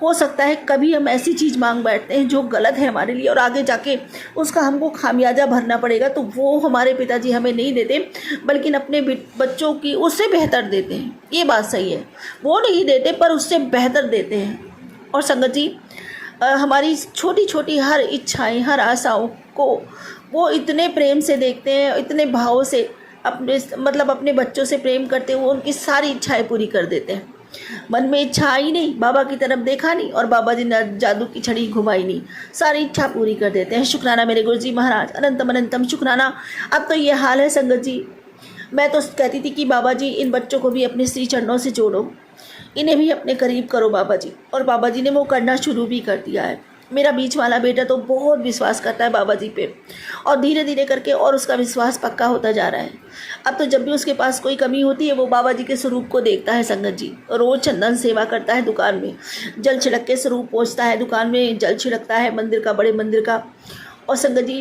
हो सकता है कभी हम ऐसी चीज़ मांग बैठते हैं जो गलत है हमारे लिए और आगे जाके उसका हमको खामियाजा भरना पड़ेगा, तो वो हमारे पिताजी हमें नहीं देते, बल्कि अपने बच्चों की उससे बेहतर देते हैं। ये बात सही है, वो नहीं देते पर उससे बेहतर देते हैं। और संगत जी, हमारी छोटी छोटी हर इच्छाएं, हर आशाओं को वो इतने प्रेम से देखते हैं, इतने भाव से अपने बच्चों से प्रेम करते हुए उनकी सारी इच्छाएं पूरी कर देते हैं। मन में इच्छा आई नहीं, बाबा की तरफ देखा नहीं और बाबा जी ने जादू की छड़ी घुमाई नहीं, सारी इच्छा पूरी कर देते हैं। शुक्राना मेरे गुरुजी महाराज, अनंतम अनंतम शुक्राना। अब तो ये हाल है संगत जी, मैं तो कहती थी कि बाबा जी इन बच्चों को भी अपने श्री चरणों से जोड़ो, इन्हें भी अपने करीब करो बाबा जी। और बाबा जी ने वो करना शुरू भी कर दिया है। मेरा बीच वाला बेटा तो बहुत विश्वास करता है बाबा जी पे, और धीरे धीरे करके और उसका विश्वास पक्का होता जा रहा है। अब तो जब भी उसके पास कोई कमी होती है वो बाबा जी के स्वरूप को देखता है संगत जी। रोज़ चंदन सेवा करता है, दुकान में जल छिड़क के स्वरूप पहुँचता है, दुकान में जल छिड़कता है मंदिर का, बड़े मंदिर का। और संगत जी,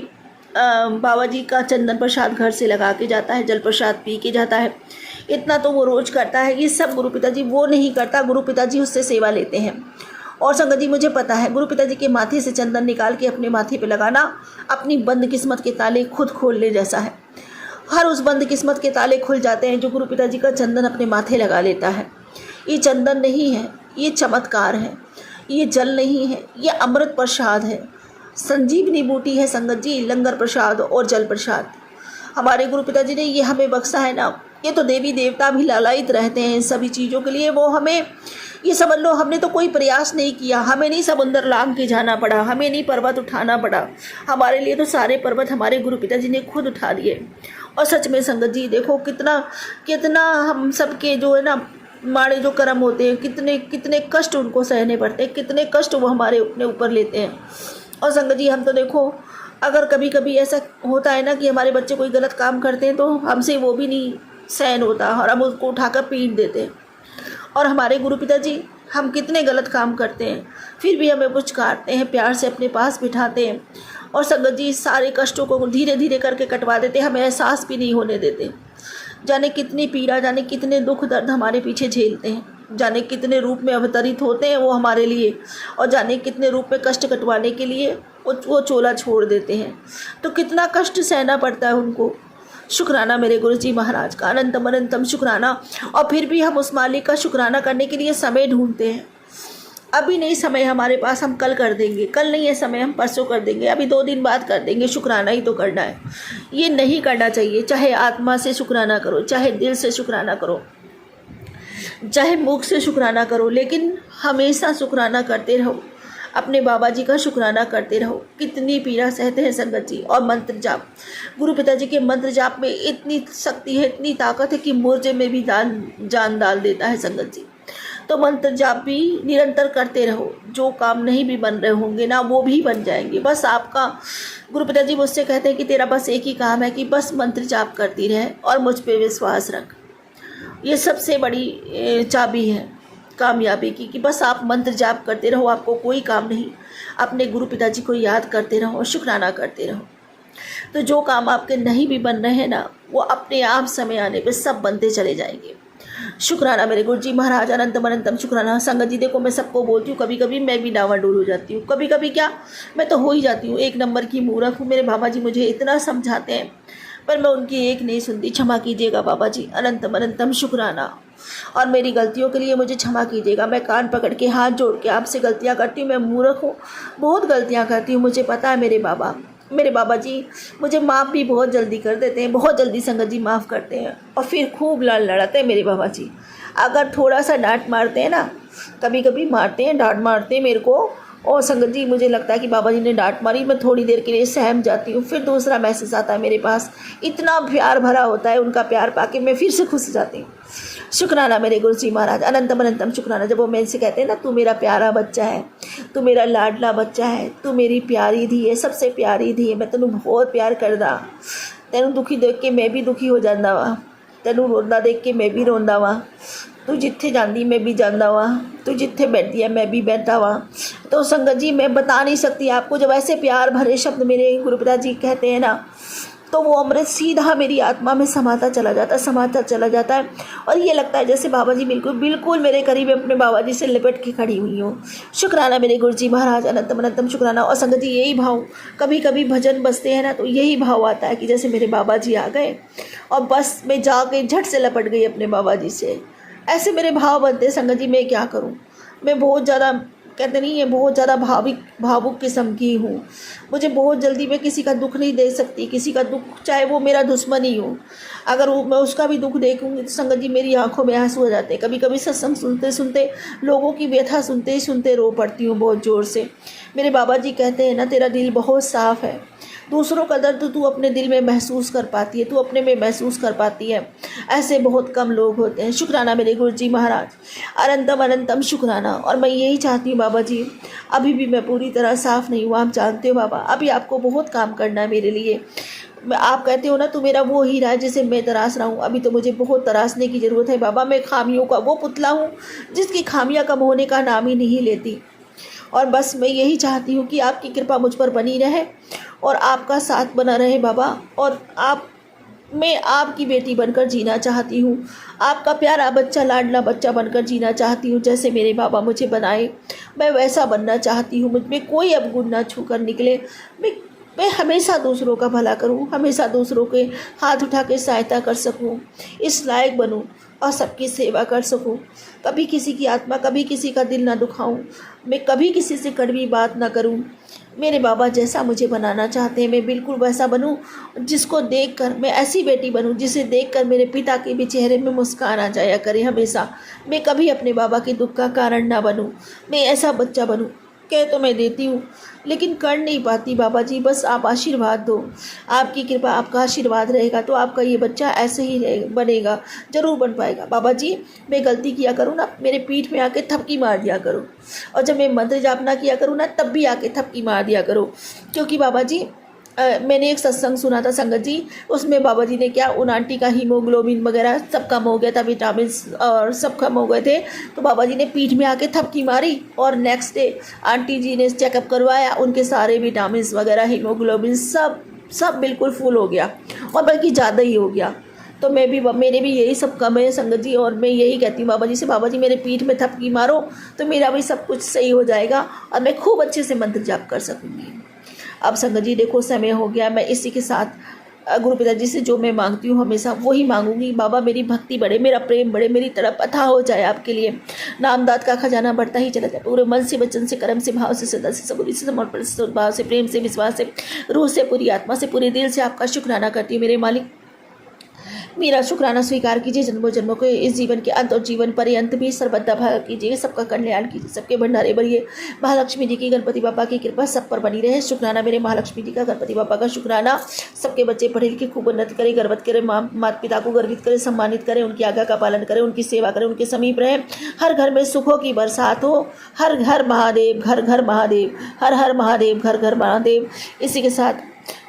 बाबा जी का चंदन प्रसाद घर से लगा के जाता है, जल प्रसाद पी के जाता है। इतना तो वो रोज़ करता है। ये सब गुरु पिताजी वो नहीं करता, गुरु पिताजी उससे सेवा लेते हैं। और संगत जी, मुझे पता है गुरु पिताजी के माथे से चंदन निकाल के अपने माथे पे लगाना अपनी बंद किस्मत के ताले खुद खोलने जैसा है। हर उस बंद किस्मत के ताले खुल जाते हैं जो गुरु पिताजी का चंदन अपने माथे लगा लेता है। ये चंदन नहीं है, ये चमत्कार है, ये जल नहीं है, ये अमृत प्रसाद है, संजीवनी बूटी है संगत जी, लंगर प्रसाद और जल प्रसाद हमारे गुरु पिताजी ने ये हमें बख्शा है ना। ये तो देवी देवता भी लालायित रहते हैं इन सभी चीज़ों के लिए। वो हमें, ये समझ लो, हमने तो कोई प्रयास नहीं किया, हमें नहीं समुंदर लांघ के जाना पड़ा, हमें नहीं पर्वत उठाना पड़ा, हमारे लिए तो सारे पर्वत हमारे गुरु पिताजी ने खुद उठा दिए। और सच में संगत जी देखो कितना कितना हम सबके जो है ना माड़े जो कर्म होते हैं, कितने कितने कष्ट उनको सहने पड़ते हैं, कितने कष्ट वो हमारे अपने ऊपर लेते हैं। और संगत जी, हम तो देखो, अगर कभी कभी ऐसा होता है ना कि हमारे बच्चे कोई गलत काम करते हैं तो हमसे वो भी नहीं सहन होता और हम उसको उठाकर पीट देते हैं। और हमारे गुरु पिताजी, हम कितने गलत काम करते हैं फिर भी हमें पुचकारते हैं, प्यार से अपने पास बिठाते हैं। और संगत जी, सारे कष्टों को धीरे धीरे करके कटवा देते हैं, हमें एहसास भी नहीं होने देते। जाने कितनी पीड़ा, जाने कितने दुख दर्द हमारे पीछे झेलते हैं, जाने कितने रूप में अवतरित होते हैं वो हमारे लिए, और जाने कितने रूप में कष्ट कटवाने के लिए वो चोला छोड़ देते हैं। तो कितना कष्ट सहना पड़ता है उनको। शुक्राना मेरे गुरुजी महाराज का, अनंतम अनंतम शुक्राना। और फिर भी हम उस मालिक का शुक्राना करने के लिए समय ढूंढते हैं। अभी नहीं समय हमारे पास, हम कल कर देंगे, कल नहीं है समय, हम परसों कर देंगे, अभी 2 दिन बाद कर देंगे, शुक्राना ही तो करना है। ये नहीं करना चाहिए। चाहे आत्मा से शुक्राना करो, चाहे दिल से शुक्राना करो, चाहे मुख से शुक्राना करो, लेकिन हमेशा शुक्राना करते रहो, अपने बाबा जी का शुक्राना करते रहो। कितनी पीड़ा सहते हैं संगत जी। और मंत्र जाप, गुरु पिताजी के मंत्र जाप में इतनी शक्ति है, इतनी ताकत है कि मुर्जे में भी जान डाल देता है संगत जी। तो मंत्र जाप भी निरंतर करते रहो। जो काम नहीं भी बन रहे होंगे ना, वो भी बन जाएंगे। बस आपका, गुरु पिताजी मुझसे कहते हैं कि तेरा बस एक ही काम है कि बस मंत्र जाप करती रहे और मुझ पे विश्वास रख। ये सबसे बड़ी चाबी है कामयाबी की, कि बस आप मंत्र जाप करते रहो, आपको कोई काम नहीं, अपने गुरु पिताजी को याद करते रहो और शुक्राना करते रहो। तो जो काम आपके नहीं भी बन रहे हैं ना, वो अपने आप समय आने पे सब बनते चले जाएंगे। शुक्राना मेरे गुरु जी महाराज, अनंतम अनंतम शुक्राना। संगत जी देखो, मैं सबको बोलती हूँ, कभी कभी मैं भी डावाडोल हो जाती हूँ, कभी कभी क्या, मैं तो हो ही जाती हूँ, 1 नंबर की मूर्ख हूँ। मेरे बाबा जी मुझे इतना समझाते हैं पर मैं उनकी एक नहीं सुनती। क्षमा कीजिएगा बाबा जी, अनंतम अनंतम शुक्राना। और मेरी गलतियों के लिए मुझे क्षमा कीजिएगा। मैं कान पकड़ के हाथ जोड़ के आपसे गलतियाँ करती हूँ, मैं मूर्ख हूँ, बहुत गलतियाँ करती हूँ, मुझे पता है। मेरे बाबा जी मुझे माफ़ भी बहुत जल्दी कर देते हैं, बहुत जल्दी संगत जी माफ़ करते हैं, और फिर खूब लाल लड़ाते हैं मेरे बाबा जी। अगर थोड़ा सा डांट मारते हैं ना, कभी कभी मारते हैं, डांट मारते हैं मेरे को, और संगत जी मुझे लगता है कि बाबा जी ने डांट मारी, मैं थोड़ी देर के लिए सहम जाती हूँ, फिर दूसरा मैसेज आता है मेरे पास, इतना प्यार भरा होता है उनका प्यार पाके, मैं फिर से खुश हो जाती हूँ। शुक्राना मेरे गुरु जी महाराज, अनंतम अनंतम शुक्राना। जब वो मेरे से कहते हैं ना, तू मेरा प्यारा बच्चा है, तू मेरा लाडला बच्चा है, तू मेरी प्यारी धी है, सबसे प्यारी धी है, मैं तेनू बहुत प्यार करदा, तेनू दुखी देख के मैं भी दुखी हो जाता वा, तेनू रोंदा देख के मैं भी रोंदा वा, तू जिथे जाती मैं भी जाता वा, तू जिथे बैठती है मैं भी बैठा वा। तो संगत जी मैं बता नहीं सकती आपको, जब ऐसे प्यार भरे शब्द मेरे गुरुपिता जी कहते हैं ना, तो वो अमृत सीधा मेरी आत्मा में समाता चला जाता है और ये लगता है जैसे बाबा जी बिल्कुल बिल्कुल मेरे करीब अपने बाबा जी से लिपट के खड़ी हुई हूँ। शुक्राना मेरे गुरु जी महाराज, अनंतम अनंतम शुक्राना। और संगत जी यही भाव, कभी कभी भजन बजते हैं ना, तो यही भाव आता है कि जैसे मेरे बाबा जी आ गए और बस मैं जाके झट से लपट गई अपने बाबा जी से। ऐसे मेरे भाव बनते संगत जी, मैं क्या करूँ, मैं बहुत ज़्यादा कहते नहीं है, बहुत ज़्यादा भावुक किस्म की हूँ। मुझे बहुत जल्दी, मैं किसी का दुख नहीं दे सकती, किसी का दुख चाहे वो मेरा दुश्मन ही हो, अगर मैं उसका भी दुख देखूँगी तो संगत जी मेरी आंखों में आंसू आ जाते हैं। कभी कभी सत्संग सुनते सुनते, लोगों की व्यथा सुनते सुनते रो पड़ती हूँ बहुत ज़ोर से। मेरे बाबा जी कहते हैं ना, तेरा दिल बहुत साफ़ है, दूसरों का दर्द तू अपने दिल में महसूस कर पाती है, तू अपने में महसूस कर पाती है, ऐसे बहुत कम लोग होते हैं। शुक्राना मेरे गुरु जी महाराज, अनंतम अनंतम शुक्राना। और मैं यही चाहती हूँ बाबा जी, अभी भी मैं पूरी तरह साफ़ नहीं हुआ, आप जानते हो बाबा, अभी आपको बहुत काम करना है मेरे लिए। आप कहते हो ना, तू मेरा वो हीरा है जिसे मैं तराश रहा हूँ, अभी तो मुझे बहुत तराशने की ज़रूरत है बाबा। मैं खामियों का वो पुतला हूँ जिसकी खामियाँ कम होने का नाम ही नहीं लेती। और बस मैं यही चाहती हूँ कि आपकी कृपा मुझ पर बनी रहे और आपका साथ बना रहे बाबा। और मैं आपकी बेटी बनकर जीना चाहती हूँ, आपका प्यारा बच्चा, लाडला बच्चा बनकर जीना चाहती हूँ। जैसे मेरे बाबा मुझे बनाए, मैं वैसा बनना चाहती हूँ। मुझ में कोई अवगुण ना छू कर निकले। मैं हमेशा दूसरों का भला करूँ, हमेशा दूसरों के हाथ उठा के सहायता कर सकूँ, इस लायक बनूँ और सबकी सेवा कर सकूँ। कभी किसी की आत्मा, कभी किसी का दिल ना दुखाऊँ, मैं कभी किसी से कड़वी बात ना करूँ। मेरे बाबा जैसा मुझे बनाना चाहते हैं, मैं बिल्कुल वैसा बनूं, जिसको देखकर मैं ऐसी बेटी बनूं जिसे देखकर मेरे पिता के भी चेहरे में मुस्कान आ जाया करे हमेशा। मैं कभी अपने बाबा के दुख का कारण ना बनूं, मैं ऐसा बच्चा बनूं। कह तो मैं देती हूँ लेकिन कर नहीं पाती बाबा जी, बस आप आशीर्वाद दो, आपकी कृपा, आपका आशीर्वाद रहेगा तो आपका ये बच्चा ऐसे ही बनेगा, ज़रूर बन पाएगा। बाबा जी मैं गलती किया करूँ ना, मेरे पीठ में आके थपकी मार दिया करो, और जब मैं मंत्र जाप ना किया करूँ ना, तब भी आके थपकी मार दिया करो। क्योंकि बाबा जी मैंने एक सत्संग सुना था संगत जी, उसमें बाबा जी ने क्या, उन आंटी का हीमोग्लोबिन वगैरह सब कम हो गया था, विटामिन और सब कम हो गए थे, तो बाबा जी ने पीठ में आके थपकी मारी और नेक्स्ट डे आंटी जी ने चेकअप करवाया, उनके सारे विटामिन वगैरह, हीमोग्लोबिन सब बिल्कुल फुल हो गया और बल्कि ज़्यादा ही हो गया। तो मेरे भी यही सब कम है संगत जी, और मैं यही कहती हूँ बाबा जी से, बाबा जी मेरे पीठ में थपकी मारो तो मेरा भी सब कुछ सही हो जाएगा और मैं खूब अच्छे से मंत्र जाप कर सकूँगी। अब संगत जी देखो समय हो गया, मैं इसी के साथ गुरु पिताजी से जो मैं मांगती हूँ हमेशा वही मांगूंगी। बाबा मेरी भक्ति बढ़े, मेरा प्रेम बढ़े, मेरी तड़प अथाह हो जाए आपके लिए, नामदात का खजाना बढ़ता ही चला जाए। पूरे मन से, वचन से, कर्म से, भाव से, सदा से, सबूरी से, समर्पण से, सद्भाव से, प्रेम से, विश्वास से, रूह से, पूरी आत्मा से, पूरे दिल से आपका शुक्राना करती हूँ मेरे मालिक। मेरा शुक्राना स्वीकार कीजिए, जन्मों जन्मों के इस जीवन के अंत और जीवन पर्यंत भी सर्वदा भला कीजिए, सबका कल्याण कीजिए, सबके भंडारे भरिए। महालक्ष्मी जी की, गणपति बाबा की कृपा सब पर बनी रहे। शुक्राना मेरे महालक्ष्मी जी का, गणपति बाबा का शुक्राना। सबके बच्चे पढ़े लिखे खूब उन्नति करें, गर्वित करें, माता पिता को गर्वित करें, सम्मानित करें, उनकी आज्ञा का पालन करें, उनकी सेवा करें, उनके समीप रहें। हर घर में सुखों की बरसात हो। हर घर महादेव, घर घर महादेव, हर हर महादेव, घर घर महादेव। इसी के साथ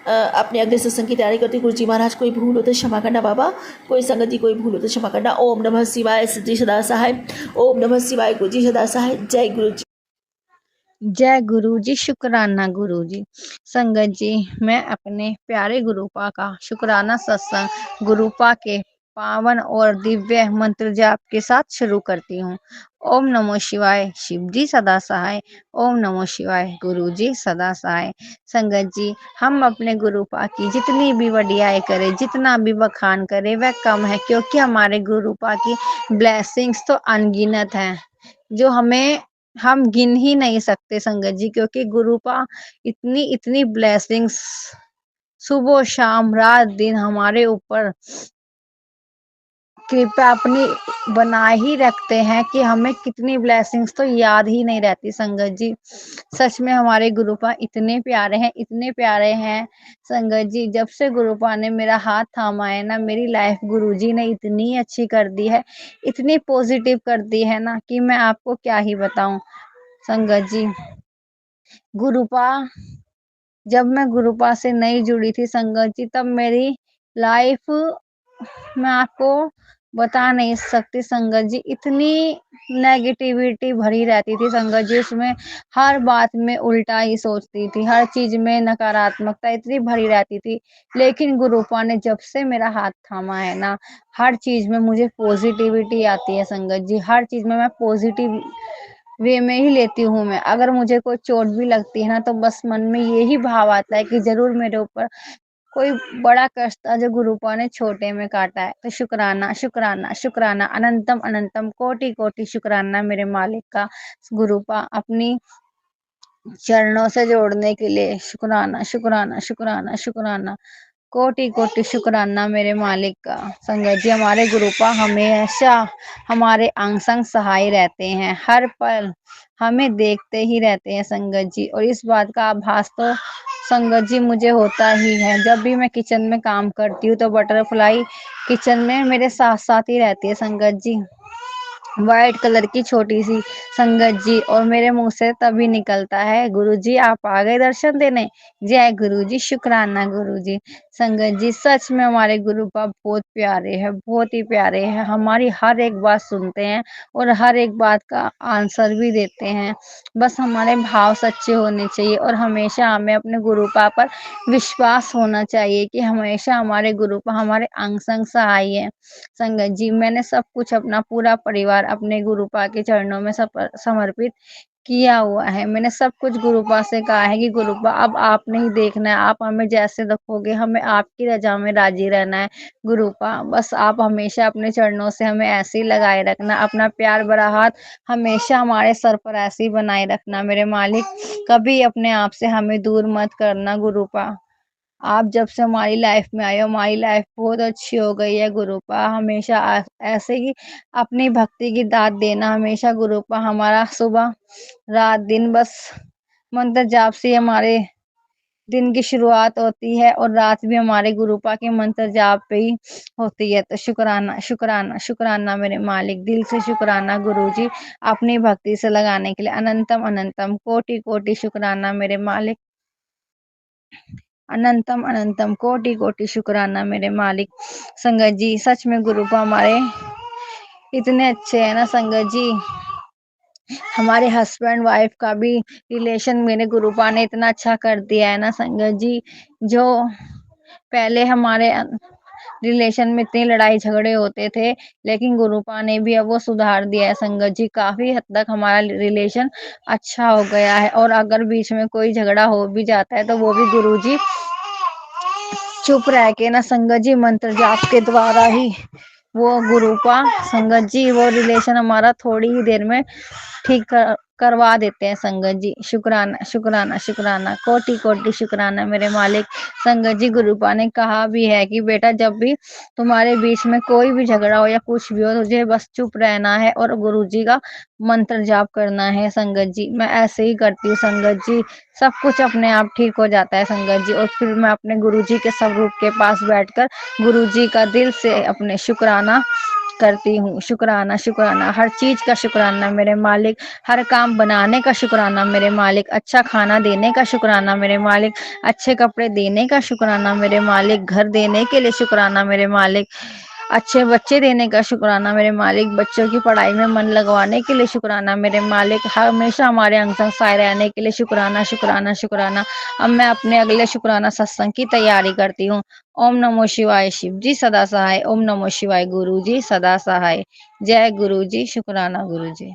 अपने अगले सत्संग की तैयारी करती हूँ। गुरु जी महाराज कोई भूल हो तो क्षमा करना बाबा, कोई संगत जी कोई भूल हो तो क्षमा करना। ओम नमः शिवाय, सिद्धि सदा सहाय। ओम नमः शिवाय, गुरु जी सदा सहाय। जय गुरु जी। जय गुरु जी, शुक्राना गुरु जी। संगत जी मैं अपने प्यारे गुरुपा का शुक्राना सत्संग गुरुपा के पावन और दिव्य मंत्र जाप के साथ शुरू करती हूँ। ओम नमो शिवाय, शिव जी सदा सहाय। ओम नमो शिवाय, गुरु जी सदा सहाय। संगत जी हम अपने गुरुपा की जितनी भी वडियाई करें, जितना भी बखान करें वह कम है, क्योंकि हमारे गुरुपा की ब्लेसिंग्स तो अनगिनत हैं, जो हम गिन ही नहीं सकते संगत जी, क्योंकि गुरुपा इतनी इतनी ब्लेसिंग्स सुबह शाम रात दिन हमारे ऊपर कृपया अपनी बनाए ही रखते हैं कि हमें कितनी ब्लेसिंग्स तो याद ही नहीं रहती संगत जी। सच में हमारे गुरुपा इतने प्यारे हैं संगत जी। जब से गुरुपा ने मेरा हाथ थामा है ना, मेरी लाइफ गुरुजी ने इतनी अच्छी कर दी है, इतनी पॉजिटिव कर दी है ना कि मैं आपको क्या ही बताऊं संगत जी। गुरुपा जब मैं गुरुपा से नहीं जुड़ी थी संगत जी, तब मेरी लाइफ मैं आपको बता नहीं सकती संगत जी, इतनी नेगेटिविटी भरी रहती थी संगत जी। उसमें हर बात में उल्टा ही सोचती थी, हर चीज में नकारात्मकता इतनी भरी रहती थी। लेकिन गुरुपा ने जब से मेरा हाथ थामा है ना, हर चीज में मुझे पॉजिटिविटी आती है संगत जी। हर चीज में मैं पॉजिटिव वे में ही लेती हूँ। मैं अगर मुझे कोई चोट भी लगती है ना, तो बस मन में यही भाव आता है कि जरूर मेरे ऊपर कोई बड़ा कष्ट था जो गुरुपा ने छोटे में काटा है। तो शुक्राना शुक्राना शुक्राना, अनंतम अनंतम, कोटि कोटि शुक्राना मेरे मालिक का, गुरुपा अपनी चरणों से जोड़ने के लिए। शुक्राना शुक्राना शुक्राना शुक्राना, कोटि कोटि शुक्राना मेरे मालिक का। संगत जी, हमारे गुरुपा हमेशा हमारे अंग संग सहाय रहते हैं, हर पल हमें देखते ही रहते हैं संगत जी। और इस बात का आभास तो संगत जी मुझे होता ही है, जब भी मैं किचन में काम करती हूँ तो बटरफ्लाई किचन में मेरे साथ साथ ही रहती है संगत जी। व्हाइट कलर की छोटी सी संगत जी, और मेरे मुंह से तभी निकलता है, गुरुजी आप आ गए दर्शन देने। जय गुरुजी, शुक्राना गुरुजी। संगत जी, सच में हमारे गुरुपा बहुत प्यारे हैं, बहुत ही प्यारे हैं। हमारी हर एक बात सुनते हैं और हर एक बात का आंसर भी देते हैं। बस हमारे भाव सच्चे होने चाहिए और हमेशा हमें अपने गुरुपा पर विश्वास होना चाहिए कि हमेशा हमारे गुरुपा हमारे अंग संग सहाय है। संगत जी, मैंने सब कुछ, अपना पूरा परिवार अपने गुरुपा के चरणों में समर्पित किया हुआ है। मैंने सब कुछ गुरुपा से कहा है कि गुरुपा अब आपने ही देखना है, आप हमें जैसे रखोगे हमें आपकी रजा में राजी रहना है। गुरुपा बस आप हमेशा अपने चरणों से हमें ऐसे ही लगाए रखना, अपना प्यार भरा हाथ हमेशा हमारे सर पर ऐसे ही बनाए रखना मेरे मालिक। कभी अपने आप से हमें दूर मत करना गुरुपा। आप जब से हमारी लाइफ में आए हो, हमारी लाइफ बहुत अच्छी हो गई है गुरुपा। हमेशा ऐसे ही अपनी भक्ति की दात देना हमेशा गुरुपा। हमारा सुबह रात दिन बस मंत्र जाप से हमारे दिन की शुरुआत होती है और रात भी हमारे गुरुपा के मंत्र जाप पे ही होती है। तो शुक्राना शुक्राना शुक्राना मेरे मालिक, दिल से शुक्राना गुरुजी, अपनी भक्ति से लगाने के लिए अनंतम अनंतम, कोटि कोटि शुक्राना मेरे मालिक। अनंतम अनंतम, कोटि कोटि शुक्राना मेरे मालिक। संगत जी, सच में गुरुपा हमारे इतने अच्छे हैं ना संगत जी। हमारे हस्बैंड वाइफ का भी रिलेशन मेरे गुरुपा ने इतना अच्छा कर दिया है ना संगत जी। जो पहले हमारे रिलेशन में इतनी लड़ाई झगड़े होते थे, लेकिन गुरुपा ने भी अब वो सुधार दिया है संगत जी। काफी हद तक हमारा रिलेशन अच्छा हो गया है, और अगर बीच में कोई झगड़ा हो भी जाता है तो वो भी गुरुजी चुप रह के ना संगत जी मंत्र जाप के द्वारा ही वो गुरुपा संगत जी वो रिलेशन हमारा थोड़ी ही देर में ठीक करवा देते हैं संगत जी। शुक्राना शुक्राना शुक्राना, कोटि कोटि शुक्राना मेरे मालिक। संगत जी, गुरुपा ने कहा भी है कि बेटा जब भी तुम्हारे बीच में कोई भी झगड़ा हो या कुछ भी हो, तुझे बस चुप रहना है और गुरुजी का मंत्र जाप करना है संगत जी। मैं ऐसे ही करती हूँ संगत जी, सब कुछ अपने आप ठीक हो जाता है संगत जी। और फिर मैं अपने गुरुजी के स्वरूप के पास बैठकर गुरुजी का दिल से अपने शुक्राना करती हूँ। शुक्राना शुक्राना, हर चीज का शुक्राना मेरे मालिक, हर काम बनाने का शुक्राना मेरे मालिक, अच्छा खाना देने का शुक्राना मेरे मालिक, अच्छे कपड़े देने का शुक्राना मेरे मालिक, घर देने के लिए शुक्राना मेरे मालिक, अच्छे बच्चे देने का शुक्राना मेरे मालिक, बच्चों की पढ़ाई में मन लगवाने के लिए शुक्राना मेरे मालिक, हमेशा हमारे अंग संग सहाय रहने के लिए शुक्राना शुक्राना शुक्राना। अब मैं अपने अगले शुक्राना सत्संग की तैयारी करती हूँ। ओम नमो शिवाय, शिव जी सदा सहाय। ओम नमो शिवाय, गुरु जी सदा सहाय। जय गुरु जी, शुक्राना गुरु जी।